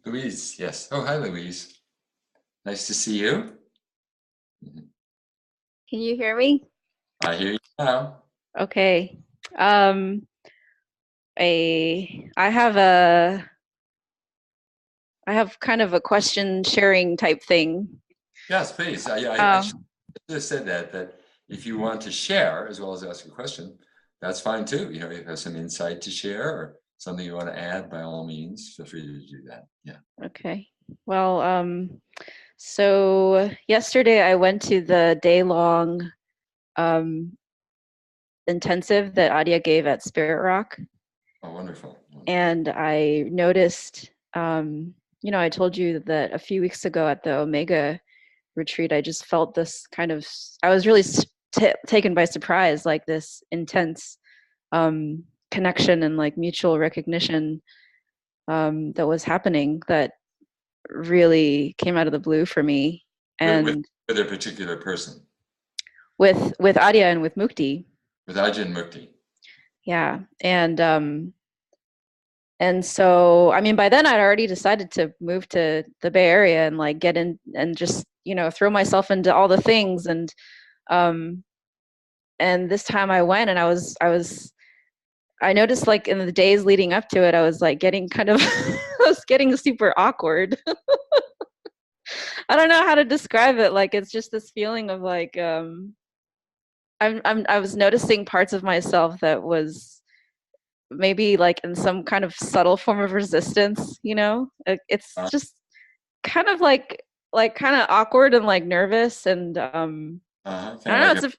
[SPEAKER 1] Louise, yes. Oh, hi, Louise. Nice to see you. Mhm.
[SPEAKER 5] Can you hear me?
[SPEAKER 1] I hear you now.
[SPEAKER 5] Okay. Um, I have kind of a question sharing type thing.
[SPEAKER 1] Yes, please. I
[SPEAKER 5] Um,
[SPEAKER 1] should have said that if you want to share as well as ask a question, that's fine too. You know, if you have some insight to share or something you want to add, by all means, feel free to do that. Yeah.
[SPEAKER 5] okay. Well, so yesterday I went to the day-long intensive that Adia gave at Spirit Rock,
[SPEAKER 1] Oh, wonderful.
[SPEAKER 5] and I noticed, I told you that a few weeks ago at the Omega retreat, I just felt this kind of, I was really taken by surprise, like this intense connection and like mutual recognition that was happening that really came out of the blue for me. And
[SPEAKER 1] With a particular person.
[SPEAKER 5] with Adia and with Mukti.
[SPEAKER 1] With Ajahn Mukti.
[SPEAKER 5] Yeah. And so, I mean, by then I'd already decided to move to the Bay Area and like get in and just, throw myself into all the things. And this time I went and I noticed like in the days leading up to it, I was like getting kind of, I was getting super awkward. I don't know how to describe it. Like, it's just this feeling of like, I was noticing parts of myself that was maybe like in some kind of subtle form of resistance, it's just kind of like kind of awkward and like nervous. And I don't know,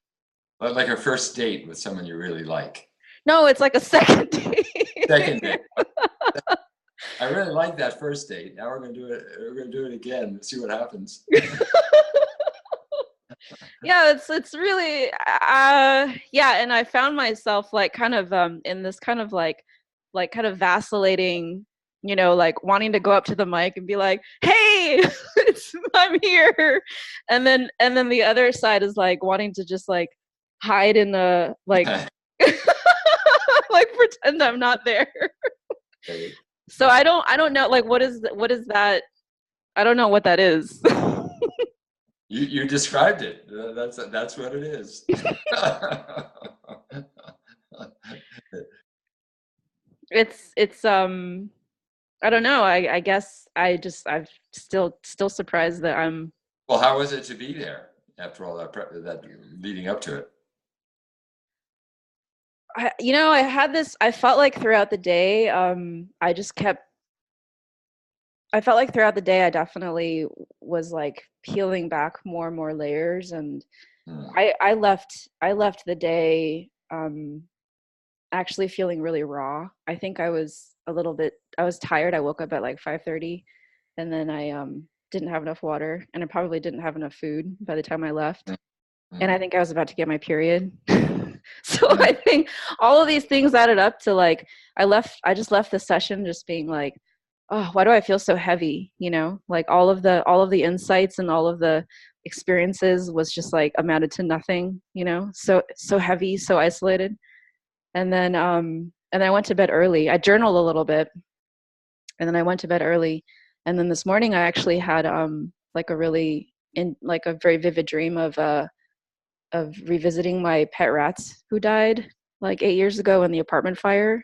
[SPEAKER 1] like a first date with someone you really like.
[SPEAKER 5] No, it's like a second date.
[SPEAKER 1] Second date. I really like that first date. Now we're gonna do it. We're gonna do it again. See what happens.
[SPEAKER 5] Yeah, it's really yeah, and I found myself like kind of in this kind of like kind of vacillating, like wanting to go up to the mic and be like, "Hey, I'm here," and then the other side is like wanting to just like hide in the like like pretend I'm not there.
[SPEAKER 1] Okay.
[SPEAKER 5] So I don't know, like what is that? I don't know what that is.
[SPEAKER 1] You described it. That's what it is.
[SPEAKER 5] It's I don't know. I guess I'm still surprised that I'm.
[SPEAKER 1] Well, how was it to be there after all that that leading up to it?
[SPEAKER 5] I had this. I felt like throughout the day, I felt like throughout the day, I definitely was like peeling back more and more layers, and I left the day actually feeling really raw. I think I was tired. I woke up at like 5:30, and then I didn't have enough water, and I probably didn't have enough food by the time I left. And I think I was about to get my period. So I think all of these things added up to like, I just left the session just being like, oh, why do I feel so heavy? Like all of the insights and all of the experiences was just like amounted to nothing, so heavy, so isolated. And then I went to bed early. I journaled a little bit, and then I went to bed early. And then this morning I actually had like a very vivid dream of revisiting my pet rats who died like 8 years ago in the apartment fire,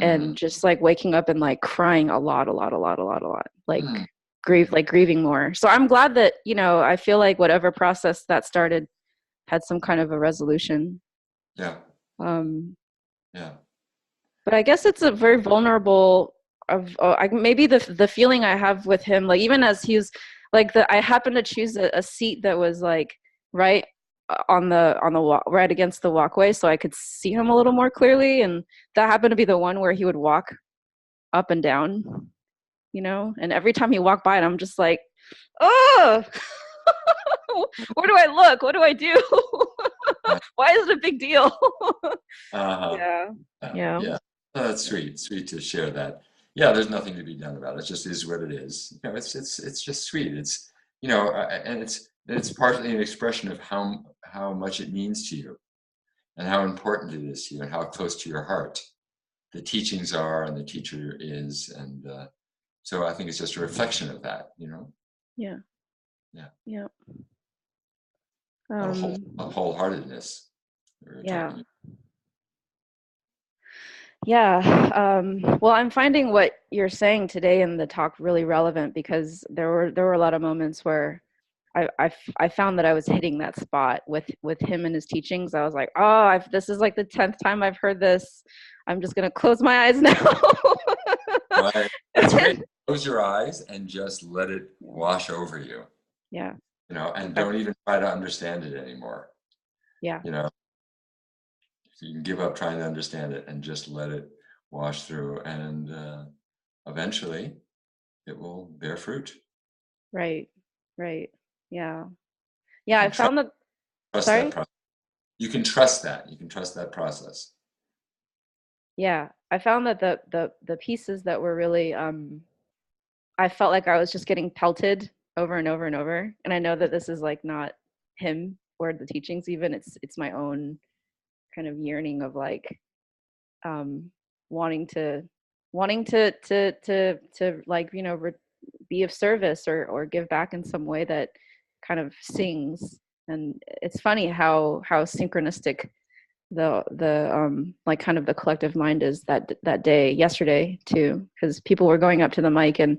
[SPEAKER 5] and just like waking up and like crying a lot, like grieving more. So I'm glad that, you know, I feel like whatever process that started had some kind of a resolution.
[SPEAKER 1] Yeah.
[SPEAKER 5] Um,
[SPEAKER 1] Yeah.
[SPEAKER 5] but I guess it's a very vulnerable maybe the feeling I have with him, like even as he's like I happened to choose a seat that was like right on the walk, right against the walkway, so I could see him a little more clearly, and that happened to be the one where he would walk up and down, you know, and every time he walked by it, I'm just like, oh, where do I look? What do I do? Why is it a big deal?
[SPEAKER 1] Uh-huh.
[SPEAKER 5] Yeah. Yeah.
[SPEAKER 1] Yeah. Oh, that's sweet. Sweet to share that. Yeah, there's nothing to be done about it. It just is what it is. You know, it's just sweet. It's, you know, and it's partly an expression of how much it means to you and how important it is to you and how close to your heart the teachings are and the teacher is. And so I think it's just a reflection of that, you know?
[SPEAKER 5] Yeah.
[SPEAKER 1] Yeah.
[SPEAKER 5] Yeah.
[SPEAKER 1] A wholeheartedness that we're
[SPEAKER 5] Yeah.
[SPEAKER 1] talking
[SPEAKER 5] Yeah. Well, I'm finding what you're saying today in the talk really relevant, because there were a lot of moments where I found that I was hitting that spot with him and his teachings. I was like, oh, this is like the 10th time I've heard this. I'm just gonna close my eyes now.
[SPEAKER 1] Right. That's great. Close your eyes and just let it wash over you.
[SPEAKER 5] Yeah.
[SPEAKER 1] You know, and
[SPEAKER 5] Okay.
[SPEAKER 1] don't even try to understand it anymore.
[SPEAKER 5] Yeah.
[SPEAKER 1] You know, you can give up trying to understand it and just let it wash through, and eventually it will bear fruit.
[SPEAKER 5] Right. Right. Yeah.
[SPEAKER 1] You
[SPEAKER 5] Yeah. I
[SPEAKER 1] can
[SPEAKER 5] found that.
[SPEAKER 1] trust that
[SPEAKER 5] Sorry.
[SPEAKER 1] process. You can trust that. You can trust that process.
[SPEAKER 5] Yeah. I found that the pieces that were really I felt like I was just getting pelted over and over and over. And I know that this is like not him or the teachings even. It's my own kind of yearning of like um wanting to to like, you know, be of service or give back in some way that kind of sings. And it's funny how synchronistic the like kind of the collective mind is that day yesterday too, because people were going up to the mic and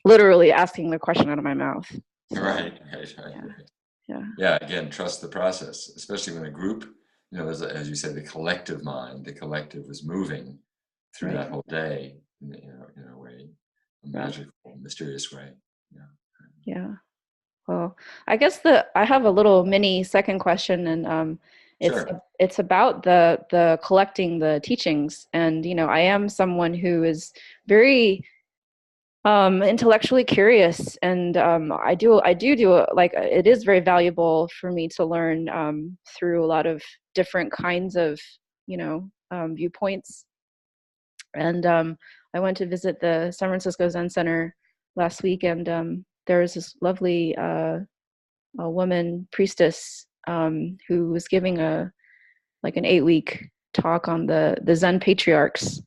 [SPEAKER 5] literally asking the question out of my mouth. So,
[SPEAKER 1] Right.
[SPEAKER 5] yeah, yeah,
[SPEAKER 1] Yeah. Again, trust the process, especially when a group, you know, as you said, the collective mind, the collective was moving through
[SPEAKER 5] right,
[SPEAKER 1] that whole day, you know, in a way, a
[SPEAKER 5] right,
[SPEAKER 1] magical, mysterious way. Yeah.
[SPEAKER 5] yeah. Well, I guess I have a little mini second question, and it's
[SPEAKER 1] Sure.
[SPEAKER 5] it's about the collecting the teachings, and you know, I am someone who is very intellectually curious, and like it is very valuable for me to learn through a lot of different kinds of, you know, viewpoints. And I went to visit the San Francisco Zen Center last week, and there was this lovely a woman priestess who was giving a like an 8-week talk on the Zen patriarchs.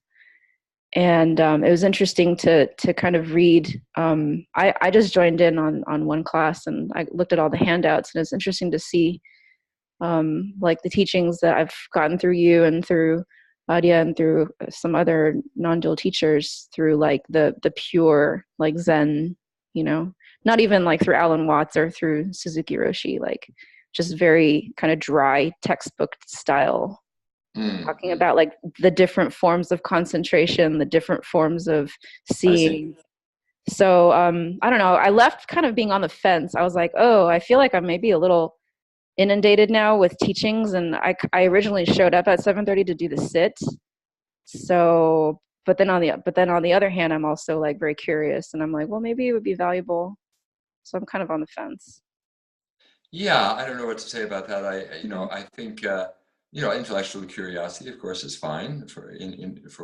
[SPEAKER 5] And it was interesting to kind of read. I just joined in on one class, and I looked at all the handouts, and it's interesting to see like the teachings that I've gotten through you and through Adia and through some other non-dual teachers, through like the pure like Zen, you know, not even like through Alan Watts or through Suzuki Roshi, like just very kind of dry textbook style, talking
[SPEAKER 1] Mm-hmm.
[SPEAKER 5] about like the different forms of concentration, the different forms of
[SPEAKER 1] I see.
[SPEAKER 5] seeing. So I don't know, I left kind of being on the fence. I was like, oh, I feel like I'm maybe a little inundated now with teachings, and I originally showed up at 7:30 to do the sit. So but then on the other hand, I'm also like very curious, and I'm like, well, maybe it would be valuable. So I'm kind of on the fence.
[SPEAKER 1] Yeah, I don't know what to say about that. You
[SPEAKER 5] Mm-hmm.
[SPEAKER 1] know, I think, you know, intellectual curiosity, of course, is fine for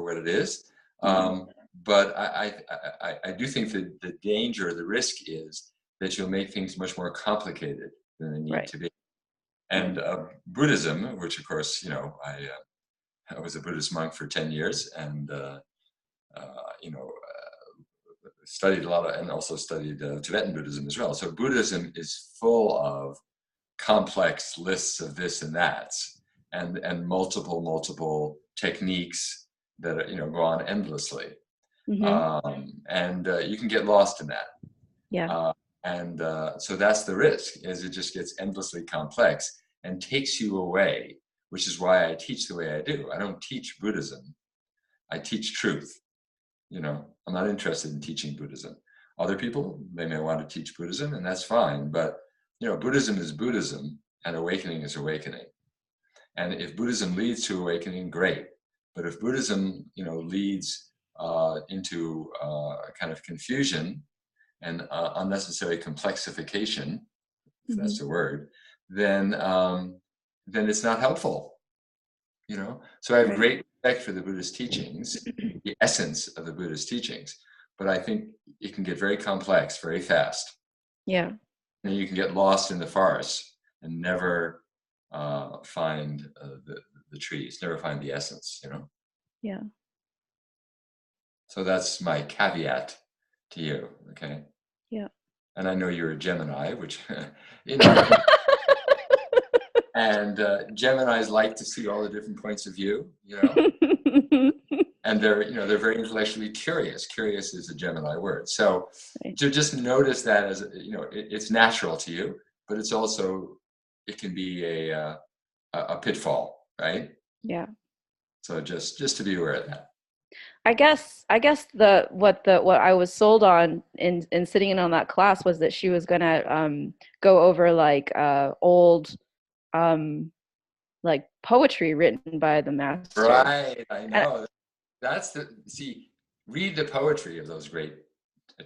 [SPEAKER 1] what it is.
[SPEAKER 5] Mm-hmm.
[SPEAKER 1] But I do think that the danger, the risk is that you'll make things much more complicated than they need
[SPEAKER 5] Right,
[SPEAKER 1] to be.
[SPEAKER 5] right,
[SPEAKER 1] And Buddhism, which of course, you know, I was a Buddhist monk for 10 years, and you know, studied a lot of, and also studied Tibetan Buddhism as well. So Buddhism is full of complex lists of this and that, and multiple techniques that are, you know, go on endlessly. And you can get lost in that.
[SPEAKER 5] Yeah.
[SPEAKER 1] So that's the risk, is it just gets endlessly complex and takes you away, which is why I teach the way I do. I don't teach Buddhism. I teach truth. I'm not interested in teaching Buddhism. Other people, they may want to teach Buddhism, and that's fine. But, Buddhism is Buddhism, and awakening is awakening. And if Buddhism leads to awakening, great. But if Buddhism, leads into kind of confusion and unnecessary complexification, if that's a word, then it's not helpful. So I have great respect for the Buddhist teachings, the essence of the Buddhist teachings, but I think it can get very complex very fast.
[SPEAKER 5] Yeah.
[SPEAKER 1] And you can get lost in the forest and never find the trees, never find the essence,
[SPEAKER 5] Yeah.
[SPEAKER 1] So that's my caveat to you, okay?
[SPEAKER 5] Yeah.
[SPEAKER 1] And I know you're a Gemini, which, and Geminis like to see all the different points of view, and they're very intellectually curious. Curious is a Gemini word. So to just notice that as, it's natural to you, but it's also, it can be a pitfall, right?
[SPEAKER 5] Yeah.
[SPEAKER 1] So just to be aware of that.
[SPEAKER 5] I guess what I was sold on in sitting in on that class was that she was gonna go over like old like poetry written by the master.
[SPEAKER 1] Right, I know. Read the poetry of those great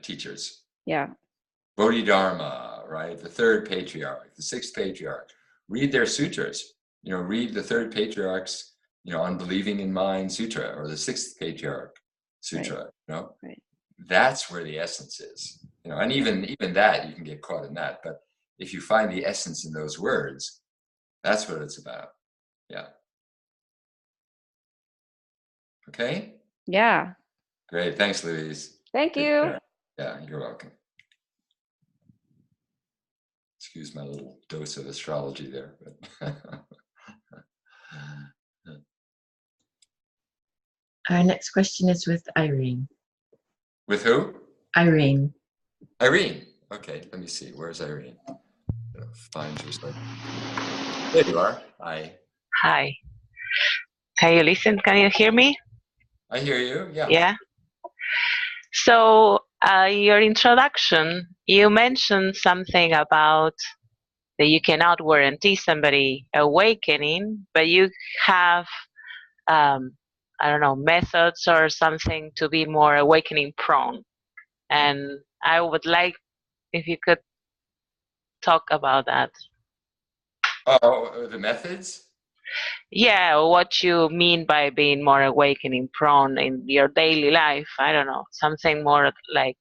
[SPEAKER 1] teachers.
[SPEAKER 5] Yeah.
[SPEAKER 1] Bodhidharma, right? The third patriarch, the sixth patriarch. Read their sutras. Read the third patriarch's, Unbelieving in Mind Sutra, or the sixth patriarch sutra.
[SPEAKER 5] Right.
[SPEAKER 1] That's where the essence is. And even that, you can get caught in that. But if you find the essence in those words, that's what it's about. Yeah. Okay?
[SPEAKER 5] Yeah.
[SPEAKER 1] Great. Thanks, Louise.
[SPEAKER 5] Thank you.
[SPEAKER 1] Yeah, you're welcome. Excuse my little dose of astrology there. But
[SPEAKER 2] Our next question is with Irene.
[SPEAKER 1] With who?
[SPEAKER 2] Irene.
[SPEAKER 1] Irene. Okay, let me see. Where's Irene? Find you. There you are. Hi.
[SPEAKER 6] Hi. Can you listen? Can you hear me?
[SPEAKER 1] I hear you. Yeah.
[SPEAKER 6] Yeah. So, your introduction, you mentioned something about that you cannot guarantee somebody awakening, but you have, I don't know, methods or something to be more awakening prone. And I would like if you could talk about that.
[SPEAKER 1] Oh, the methods?
[SPEAKER 6] Yeah, what you mean by being more awakening prone in your daily life. I don't know, something more like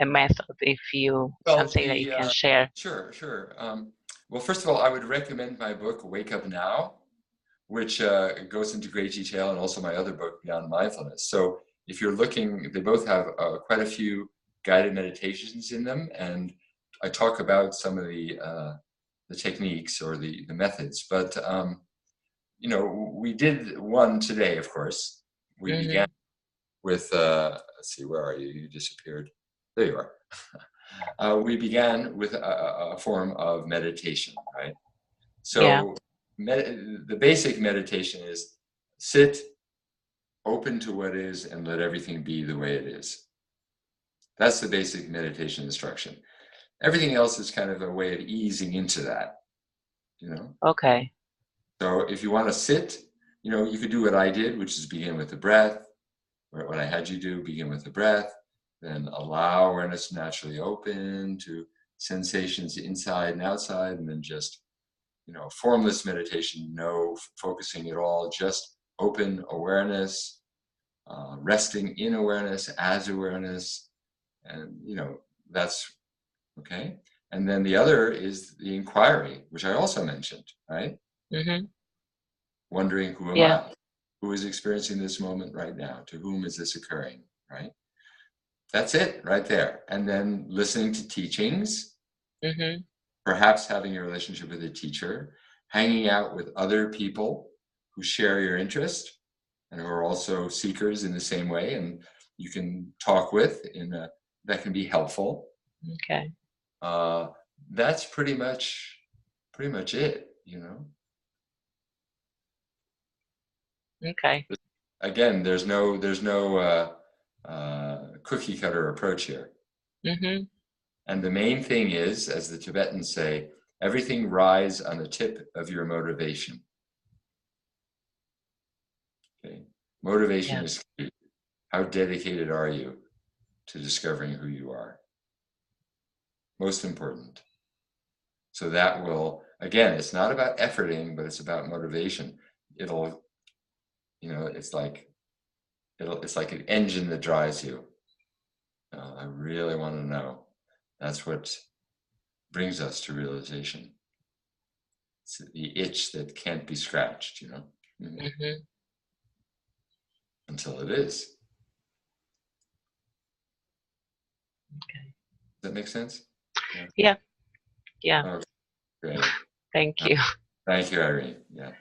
[SPEAKER 6] a method, if you, something that you can share.
[SPEAKER 1] Sure. Well, first of all, I would recommend my book, Wake Up Now, which goes into great detail, and also my other book, Beyond Mindfulness. So if you're looking, they both have quite a few guided meditations in them, and I talk about some of the techniques or the methods. But we did one today, of course. We began with let's see, where are you? You disappeared. There you are. We began with a form of meditation, right? So the basic meditation is sit, open to what is, and let everything be the way it is. That's the basic meditation instruction. Everything else is kind of a way of easing into that,
[SPEAKER 6] Okay.
[SPEAKER 1] So if you want to sit, you could do what I did, which is begin with the breath, or what I had you do, begin with the breath, then allow awareness naturally open to sensations inside and outside, and then just, formless meditation, no focusing at all, just open awareness, resting in awareness as awareness, and, that's okay. And then the other is the inquiry, which I also mentioned, right? Wondering, who am I? Who is experiencing this moment right now? To whom is this occurring, right? That's it right there. And then listening to teachings, perhaps having a relationship with a teacher, hanging out with other people who share your interest and who are also seekers in the same way. And you can talk with that can be helpful.
[SPEAKER 6] Okay.
[SPEAKER 1] That's pretty much it, you know.
[SPEAKER 6] Okay.
[SPEAKER 1] Again, there's no cookie cutter approach here.
[SPEAKER 6] Mm-hmm.
[SPEAKER 1] And the main thing is, as the Tibetans say, everything rides on the tip of your motivation. Okay, motivation
[SPEAKER 6] Yeah.
[SPEAKER 1] is key. How dedicated are you to discovering who you are? Most important. So that will, again, it's not about efforting, but it's about motivation. It'll, you know, it's like an engine that drives you. I really want to know. That's what brings us to realization. It's the itch that can't be scratched, you know,
[SPEAKER 6] Mm-hmm.
[SPEAKER 1] until it is.
[SPEAKER 6] Okay.
[SPEAKER 1] Does that make sense?
[SPEAKER 6] Yeah. Yeah.
[SPEAKER 1] Oh, great.
[SPEAKER 6] Thank you.
[SPEAKER 1] Thank you, Irene. Yeah.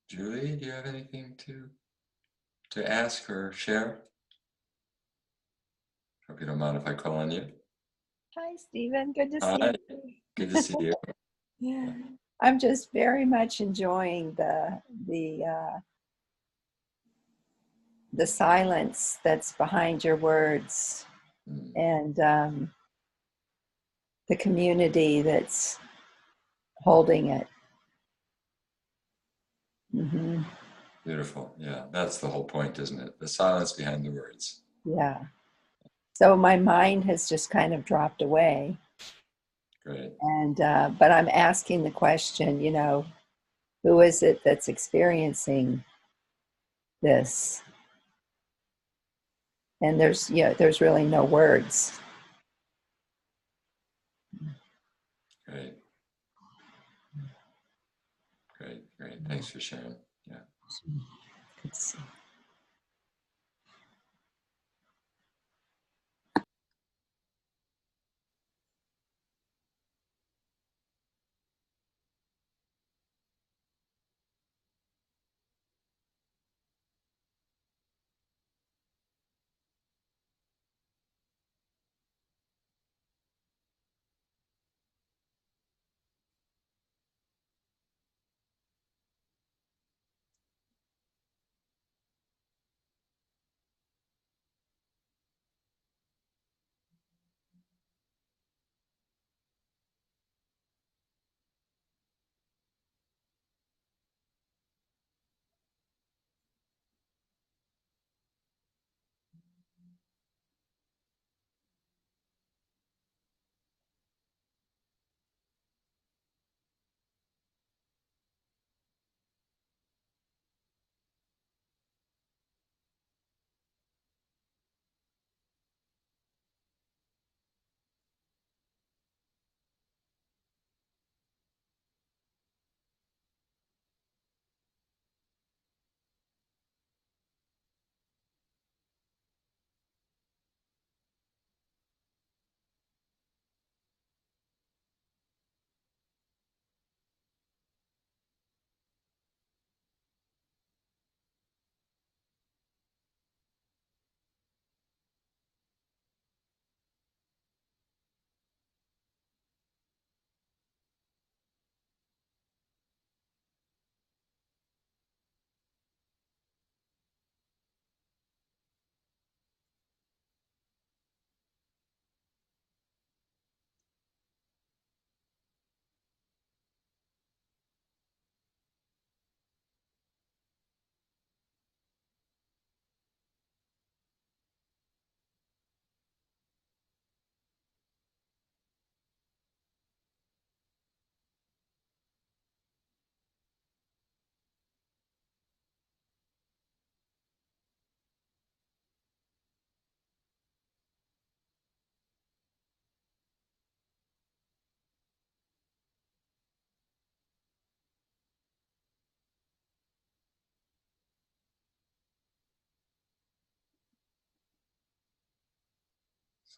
[SPEAKER 1] Julie, do you have anything to ask or share? Hope you don't mind if I call on you.
[SPEAKER 7] Hi, Stephen. Good to see
[SPEAKER 1] Hi.
[SPEAKER 7] you.
[SPEAKER 1] Good to see you.
[SPEAKER 7] Yeah. I'm just very much enjoying the silence that's behind your words
[SPEAKER 1] Mm,
[SPEAKER 7] and the community that's holding it. Hmm.
[SPEAKER 1] beautiful. Yeah, that's the whole point, isn't it? The silence behind the words.
[SPEAKER 7] Yeah. So my mind has just kind of dropped away,
[SPEAKER 1] Great.
[SPEAKER 7] and but I'm asking the question, you know, who is it that's experiencing this? And there's really no words.
[SPEAKER 1] Great. Great. Great. Thanks for sharing. Yeah.
[SPEAKER 7] Good to see.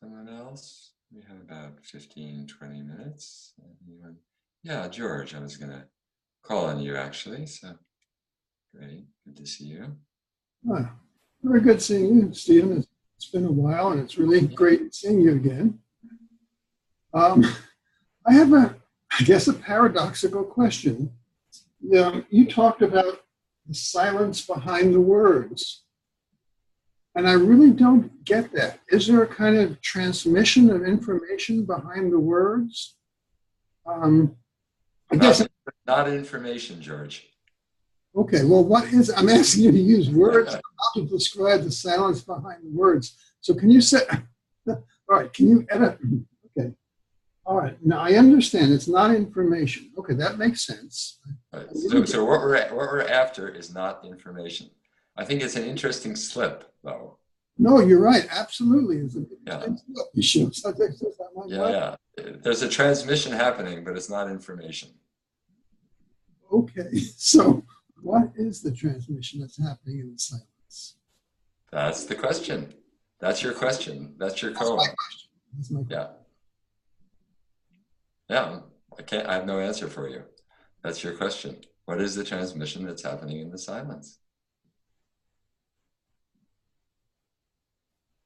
[SPEAKER 1] Someone else? We have about 15, 20 minutes. Anyone? Yeah, George, I was going to call on you actually. So great. Good to see you.
[SPEAKER 8] Very good seeing you, Stephen. It's been a while, and it's really great seeing you again. I have I guess, a paradoxical question. You talked about the silence behind the words, and I really don't get that. Is there a kind of transmission of information behind the words? I guess
[SPEAKER 1] not information, George.
[SPEAKER 8] Okay, well, I'm asking you to use words how to describe the silence behind the words. So can you say, all right, can you edit? Okay, all right, now I understand it's not information. Okay, that makes sense.
[SPEAKER 1] Right. So what we're after is not information. I think it's an interesting slip, though.
[SPEAKER 8] No, you're right, absolutely. It's a
[SPEAKER 1] yeah. There's a transmission happening, but it's not information.
[SPEAKER 8] Okay, so what is the transmission that's happening in the silence?
[SPEAKER 1] That's the question. That's your question. That's your koan.
[SPEAKER 8] That's my question.
[SPEAKER 1] Yeah. Yeah. I have no answer for you. That's your question. What is the transmission that's happening in the silence?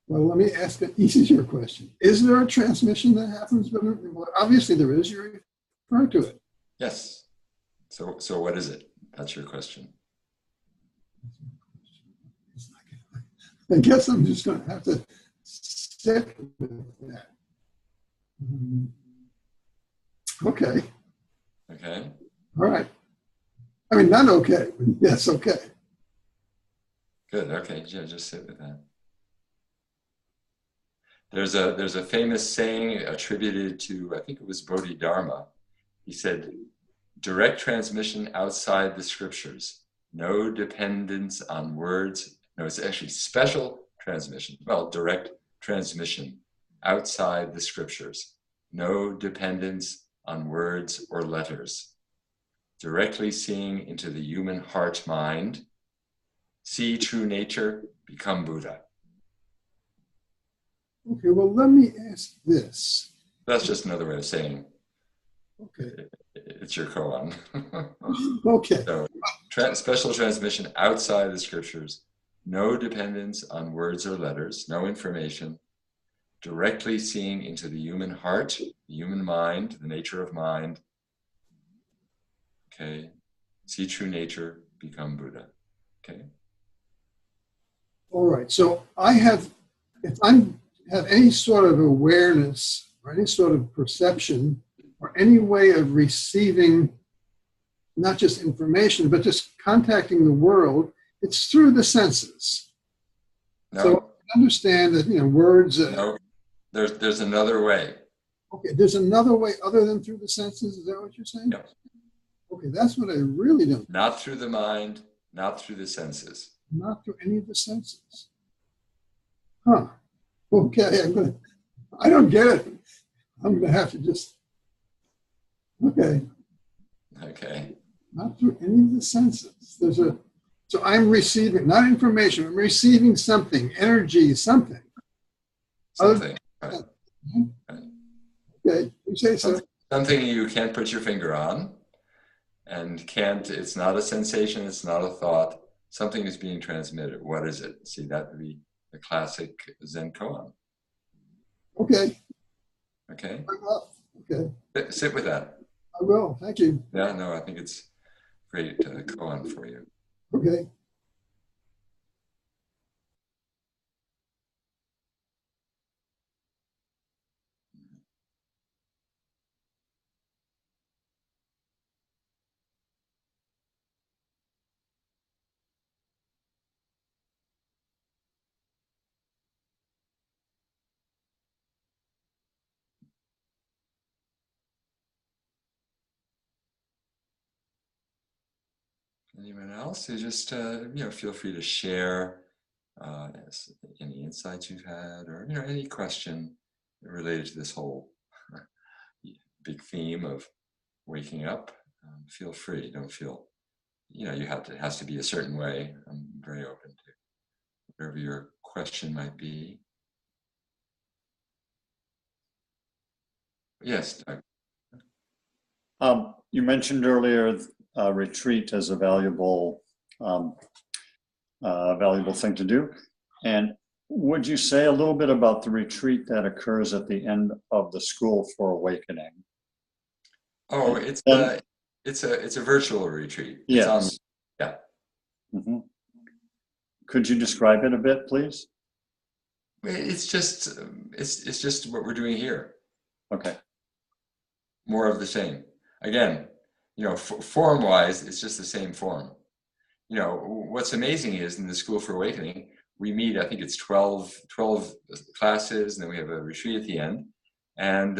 [SPEAKER 8] Well, let me ask an easier question. Is there a transmission that happens? Well, obviously there is. You're referring to it.
[SPEAKER 1] Yes. So what is it? That's your question.
[SPEAKER 8] I guess I'm just going to have to stick with that. Okay.
[SPEAKER 1] Okay.
[SPEAKER 8] All right. I mean, not okay, but yes, okay.
[SPEAKER 1] Good. Okay. Yeah, just sit with that. There's a famous saying attributed to, I think it was Bodhidharma. He said, direct transmission outside the scriptures, no dependence on words. No, it's actually special transmission. Well, direct transmission outside the scriptures, no dependence on words or letters. Directly seeing into the human heart mind, see true nature, become Buddha.
[SPEAKER 8] Okay, well, let me ask this.
[SPEAKER 1] That's just another way of saying
[SPEAKER 8] okay.
[SPEAKER 1] It's your koan.
[SPEAKER 8] Okay.
[SPEAKER 1] So, special transmission outside the scriptures, no dependence on words or letters, no information, directly seeing into the human heart, the human mind, the nature of mind. Okay. See true nature, become Buddha. Okay.
[SPEAKER 8] All right. So if I have any sort of awareness or any sort of perception or any way of receiving not just information, but just contacting the world, it's through the senses.
[SPEAKER 1] No.
[SPEAKER 8] So I understand that, words.
[SPEAKER 1] No, there's another way.
[SPEAKER 8] Okay, there's another way other than through the senses. Is that what you're saying?
[SPEAKER 1] Yep.
[SPEAKER 8] Okay, that's what I really don't.
[SPEAKER 1] Not through the mind, not through the senses.
[SPEAKER 8] Not through any of the senses. Huh. Okay, I don't get it. I'm gonna have to just. Okay.
[SPEAKER 1] Okay.
[SPEAKER 8] Not through any of the senses. So I'm receiving, not information, I'm receiving something, energy, something.
[SPEAKER 1] Something. Right.
[SPEAKER 8] Okay, you say so.
[SPEAKER 1] Something you can't put your finger on and it's not a sensation, it's not a thought. Something is being transmitted. What is it? See, that would be the classic Zen koan.
[SPEAKER 8] Okay.
[SPEAKER 1] Okay.
[SPEAKER 8] Okay.
[SPEAKER 1] Sit with that.
[SPEAKER 8] I will. Thank you.
[SPEAKER 1] Yeah, no, I think it's great koan for you.
[SPEAKER 8] Okay.
[SPEAKER 1] Anyone else? You just feel free to share any insights you've had, or any question related to this whole big theme of waking up. Feel free. Don't feel it has to be a certain way. I'm very open to whatever your question might be. Yes, Doug.
[SPEAKER 4] You mentioned earlier retreat as a valuable thing to do. And would you say a little bit about the retreat that occurs at the end of the School for Awakening?
[SPEAKER 1] Oh, it's a virtual retreat. It's on,
[SPEAKER 4] Yes.
[SPEAKER 1] yeah.
[SPEAKER 4] Mm-hmm. Could you describe it a bit, please?
[SPEAKER 1] It's just what we're doing here.
[SPEAKER 4] Okay.
[SPEAKER 1] More of the same. Again, form-wise, it's just the same form. What's amazing is in the School for Awakening, we meet, I think it's 12 classes, and then we have a retreat at the end. And,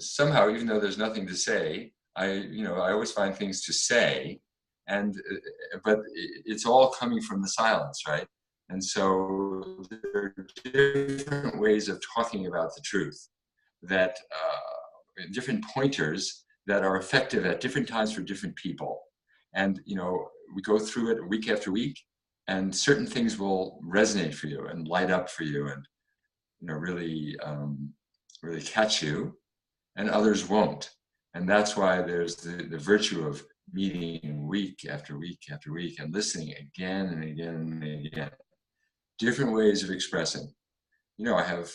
[SPEAKER 1] somehow, even though there's nothing to say, I always find things to say, but it's all coming from the silence, right? And so there are different ways of talking about the truth, that different pointers that are effective at different times for different people. And, we go through it week after week, and certain things will resonate for you and light up for you and, really catch you, and others won't. And that's why there's the virtue of meeting week after week after week and listening again and again and again. Different ways of expressing. I have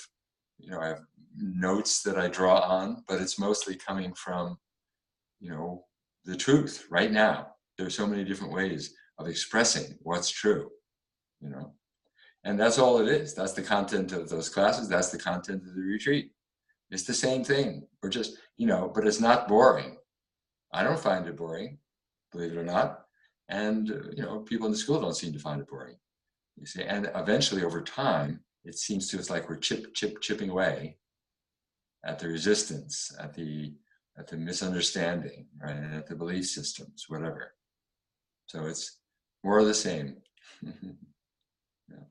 [SPEAKER 1] notes that I draw on, but it's mostly coming from, the truth right now. There's so many different ways of expressing what's true, and that's all it is. That's the content of those classes. That's the content of the retreat. It's the same thing. We're just, but it's not boring. I don't find it boring, believe it or not. And, people in the school don't seem to find it boring, you see. And eventually over time, it seems to us like we're chipping away at the resistance, at the misunderstanding, right, and at the belief systems, whatever. So it's more of the same. Yeah.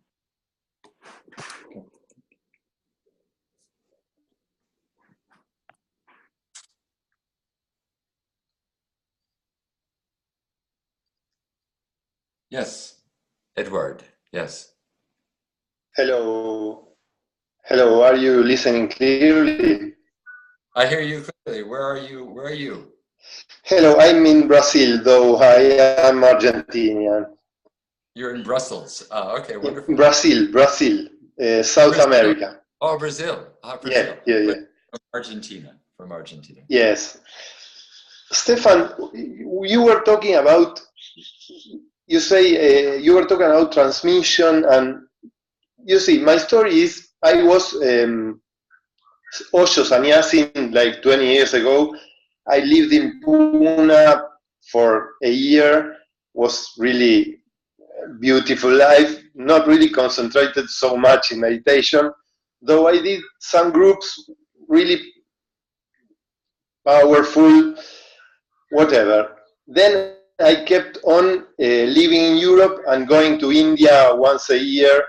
[SPEAKER 1] Yes, Edward. Yes.
[SPEAKER 9] Hello. Hello, are you listening clearly?
[SPEAKER 1] I hear you clearly. Where are you?
[SPEAKER 9] Hello, I'm in Brazil, though I am Argentinian.
[SPEAKER 1] You're in Brussels. Okay, wonderful.
[SPEAKER 9] Brazil, South
[SPEAKER 1] Brazil.
[SPEAKER 9] America.
[SPEAKER 1] Oh, Brazil. Brazil.
[SPEAKER 9] Yeah.
[SPEAKER 1] From Argentina.
[SPEAKER 9] Yes. Stefan, you were talking about, you say you were talking about transmission, and you see, my story is I was Osho Sannyasin like 20 years ago. I lived in Pune for a year. Was really beautiful life, not really concentrated so much in meditation, though I did some groups, really powerful, whatever. Then I kept on living in Europe and going to India once a year,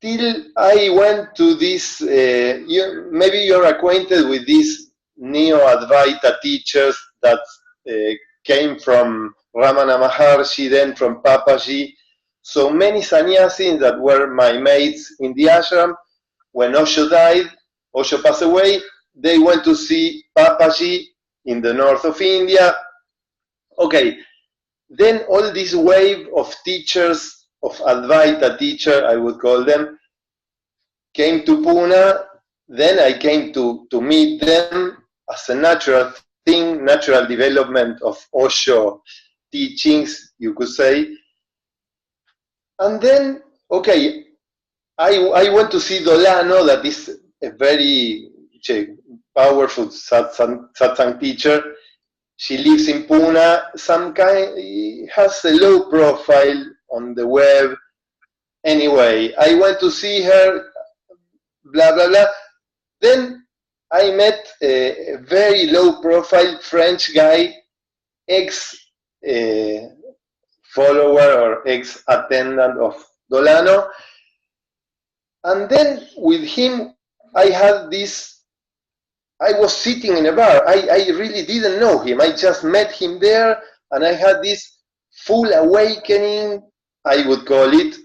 [SPEAKER 9] till I went to this, maybe you're acquainted with these Neo-Advaita teachers that came from Ramana Maharshi, then from Papaji. So many sannyasis that were my mates in the ashram. When Osho died, Osho passed away, they went to see Papaji in the north of India. Okay, then all this wave of teachers, of Advaita teacher, I would call them, came to Pune. Then I came to meet them as a natural thing, natural development of Osho teachings, you could say. And then, okay, I went to see Dolano, that is a very powerful satsang teacher. She lives in Pune, has a low profile on the web. Anyway, I went to see her, blah, blah, blah. Then I met a very low profile French guy, ex-follower or ex-attendant of Dolano. And then with him, I had this, I was sitting in a bar. I really didn't know him. I just met him there, and I had this full awakening, I would call it,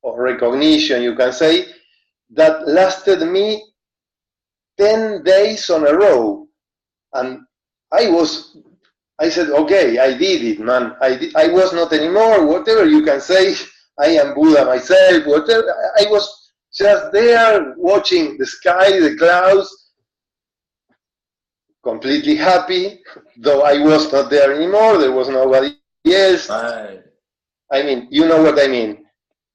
[SPEAKER 9] or recognition, you can say, that lasted me 10 days on a row. And I said, okay, I did it, man. I was not anymore, whatever you can say. I am Buddha myself, whatever. I was just there watching the sky, the clouds, completely happy, though I was not there anymore. There was nobody else.
[SPEAKER 1] Right.
[SPEAKER 9] I mean, you know what I mean.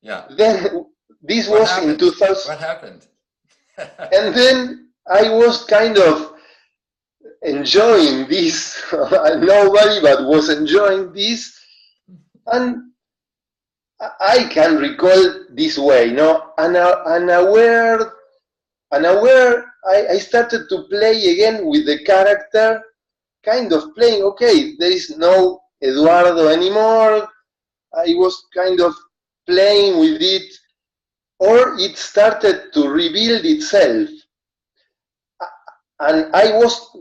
[SPEAKER 1] Yeah.
[SPEAKER 9] Then this
[SPEAKER 1] What
[SPEAKER 9] was
[SPEAKER 1] happened?
[SPEAKER 9] in 2000.
[SPEAKER 1] What happened?
[SPEAKER 9] And then I was kind of enjoying this. Nobody but was enjoying this. And I can recall this way, unaware, I started to play again with the character, kind of playing, okay, there is no Eduardo anymore. I was kind of playing with it, or it started to rebuild itself. And I was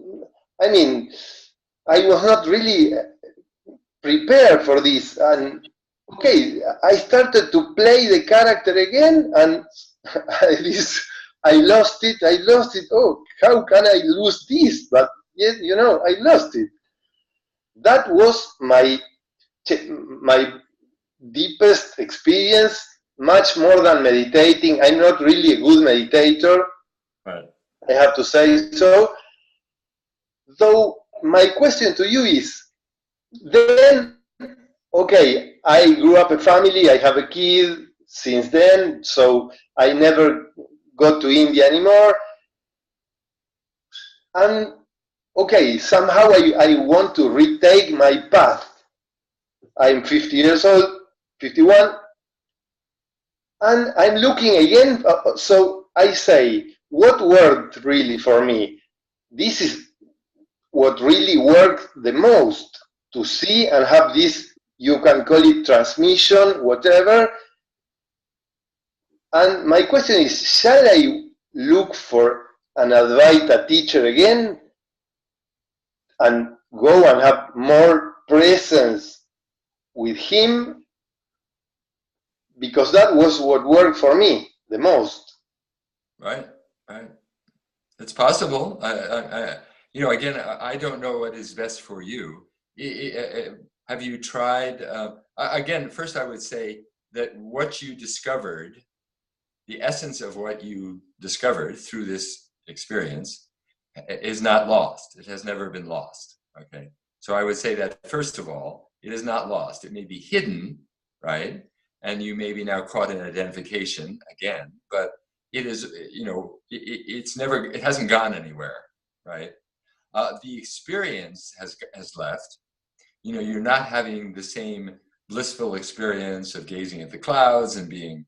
[SPEAKER 9] not really prepared for this. And okay, I started to play the character again, and I lost it. Oh, how can I lose this? But yes, I lost it. That was my deepest experience, much more than meditating. I'm not really a good meditator,
[SPEAKER 1] Right.
[SPEAKER 9] I have to say so. Though my question to you is, then, okay, I grew up a family, I have a kid since then, so I never got to India anymore. And okay, somehow I want to retake my path. I'm 50 years old, 51, and I'm looking again. So I say, what worked really for me? This is what really worked the most, to see and have this, you can call it transmission, whatever. And my question is, shall I look for an Advaita teacher again and go and have more presence with him? Because that was what worked for me the most.
[SPEAKER 1] Right. It's possible. Again, I don't know what is best for you. Have you tried? Again, first I would say that what you discovered, the essence of what you discovered through this experience, is not lost. It has never been lost. Okay. So I would say that, first of all, it is not lost. It may be hidden, right? And you may be now caught in identification again, but it is, it hasn't gone anywhere, right? The experience has left. You're not having the same blissful experience of gazing at the clouds and being,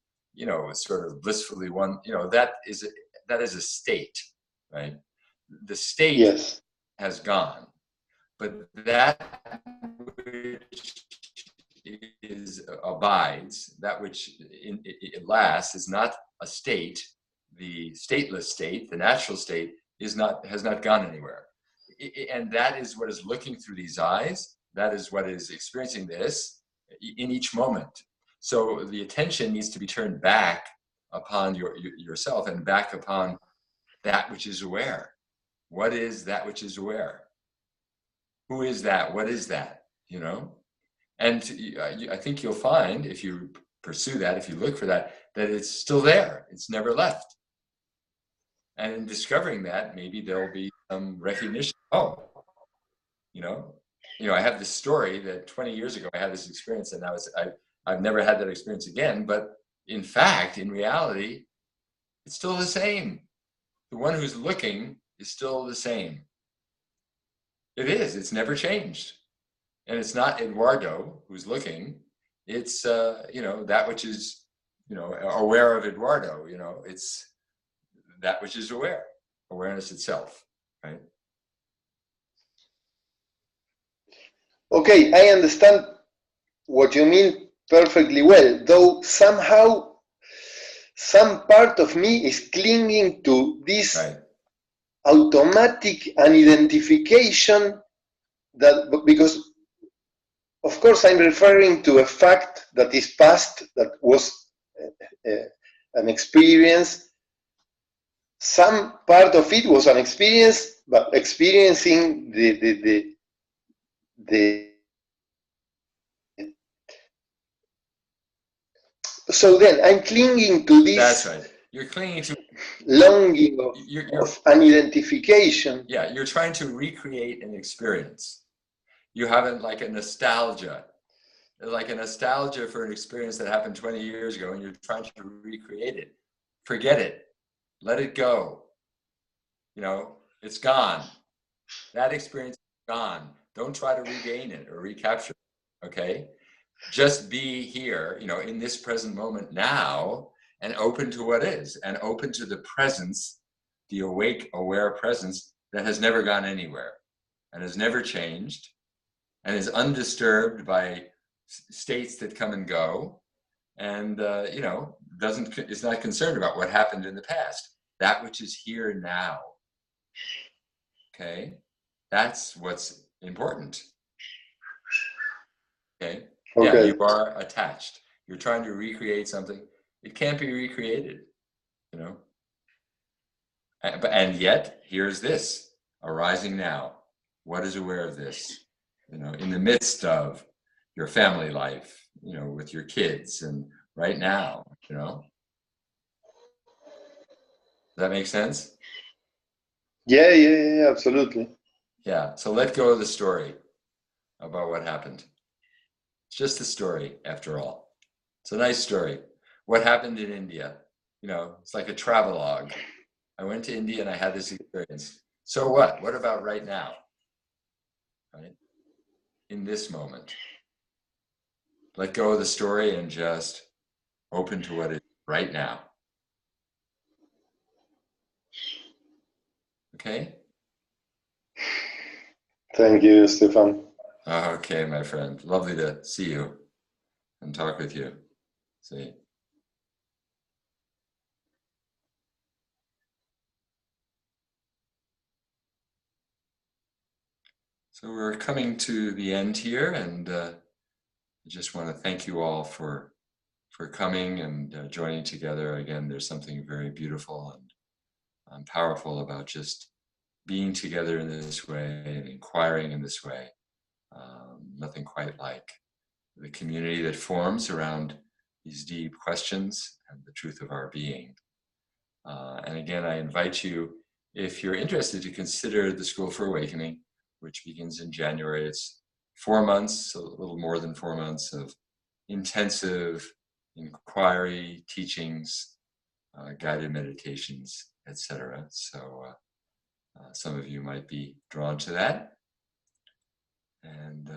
[SPEAKER 1] sort of blissfully one. That is a state, right? The state, yes, has gone, but that which abides, that which it lasts, is not a state. The stateless state, the natural state, has not gone anywhere. And that is what is looking through these eyes. That is what is experiencing this in each moment. So the attention needs to be turned back upon yourself and back upon that which is aware. What is that which is aware? Who is that? What is that? And I think you'll find, if you pursue that, if you look for that, that it's still there. It's never left. And in discovering that, maybe there'll be some recognition. Oh, I have this story that 20 years ago I had this experience, and I've never had that experience again. But in fact, in reality, it's still the same. The one who's looking is still the same. It is. It's never changed. And it's not Eduardo who's looking. It's, that which is, aware of Eduardo. It's that which is aware, awareness itself, right?
[SPEAKER 9] Okay, I understand what you mean perfectly well, though somehow some part of me is clinging to this automatic unidentification, that because of course I'm referring to a fact that is past, that was an experience, some part of it was an experience, but experiencing the so then I'm clinging to this.
[SPEAKER 1] That's right. You're clinging to
[SPEAKER 9] longing of an identification.
[SPEAKER 1] Yeah, you're trying to recreate an experience. You haven't like a nostalgia for an experience that happened 20 years ago, and you're trying to recreate it. Forget it. Let it go. You know, it's gone. That experience is gone. Don't try to regain it or recapture it, okay? Just be here, you know, in this present moment now, and open to what is, and open to the presence, the awake, aware presence that has never gone anywhere and has never changed and is undisturbed by states that come and go, and you know, is not concerned about what happened in the past. That which is here now. Okay, that's what's important. Okay. Yeah, you are attached. You're trying to recreate something. It can't be recreated, you know. And yet, here's this arising now. What is aware of this? You know, in the midst of your family life, you know, with your kids, and right now, you know. Does that make sense?
[SPEAKER 9] Yeah, absolutely.
[SPEAKER 1] Yeah. So let go of the story about what happened. It's just a story, after all. It's a nice story. What happened in India? You know, it's like a travelogue. I went to India and I had this experience. So what? What about right now? Right? In this moment. Let go of the story and just open to what is right now. Okay?
[SPEAKER 9] Thank you, Stefan.
[SPEAKER 1] Okay, my friend. Lovely to see you and talk with you. See. So we're coming to the end here, and I just want to thank you all for coming and joining together. Again, there's something very beautiful and powerful about just being together in this way and inquiring in this way. Nothing quite like the community that forms around these deep questions and the truth of our being. And again, I invite you, if you're interested, to consider the School for Awakening, which begins in January. It's 4 months, a little more than 4 months of intensive inquiry, teachings, guided meditations, etc. So some of you might be drawn to that. And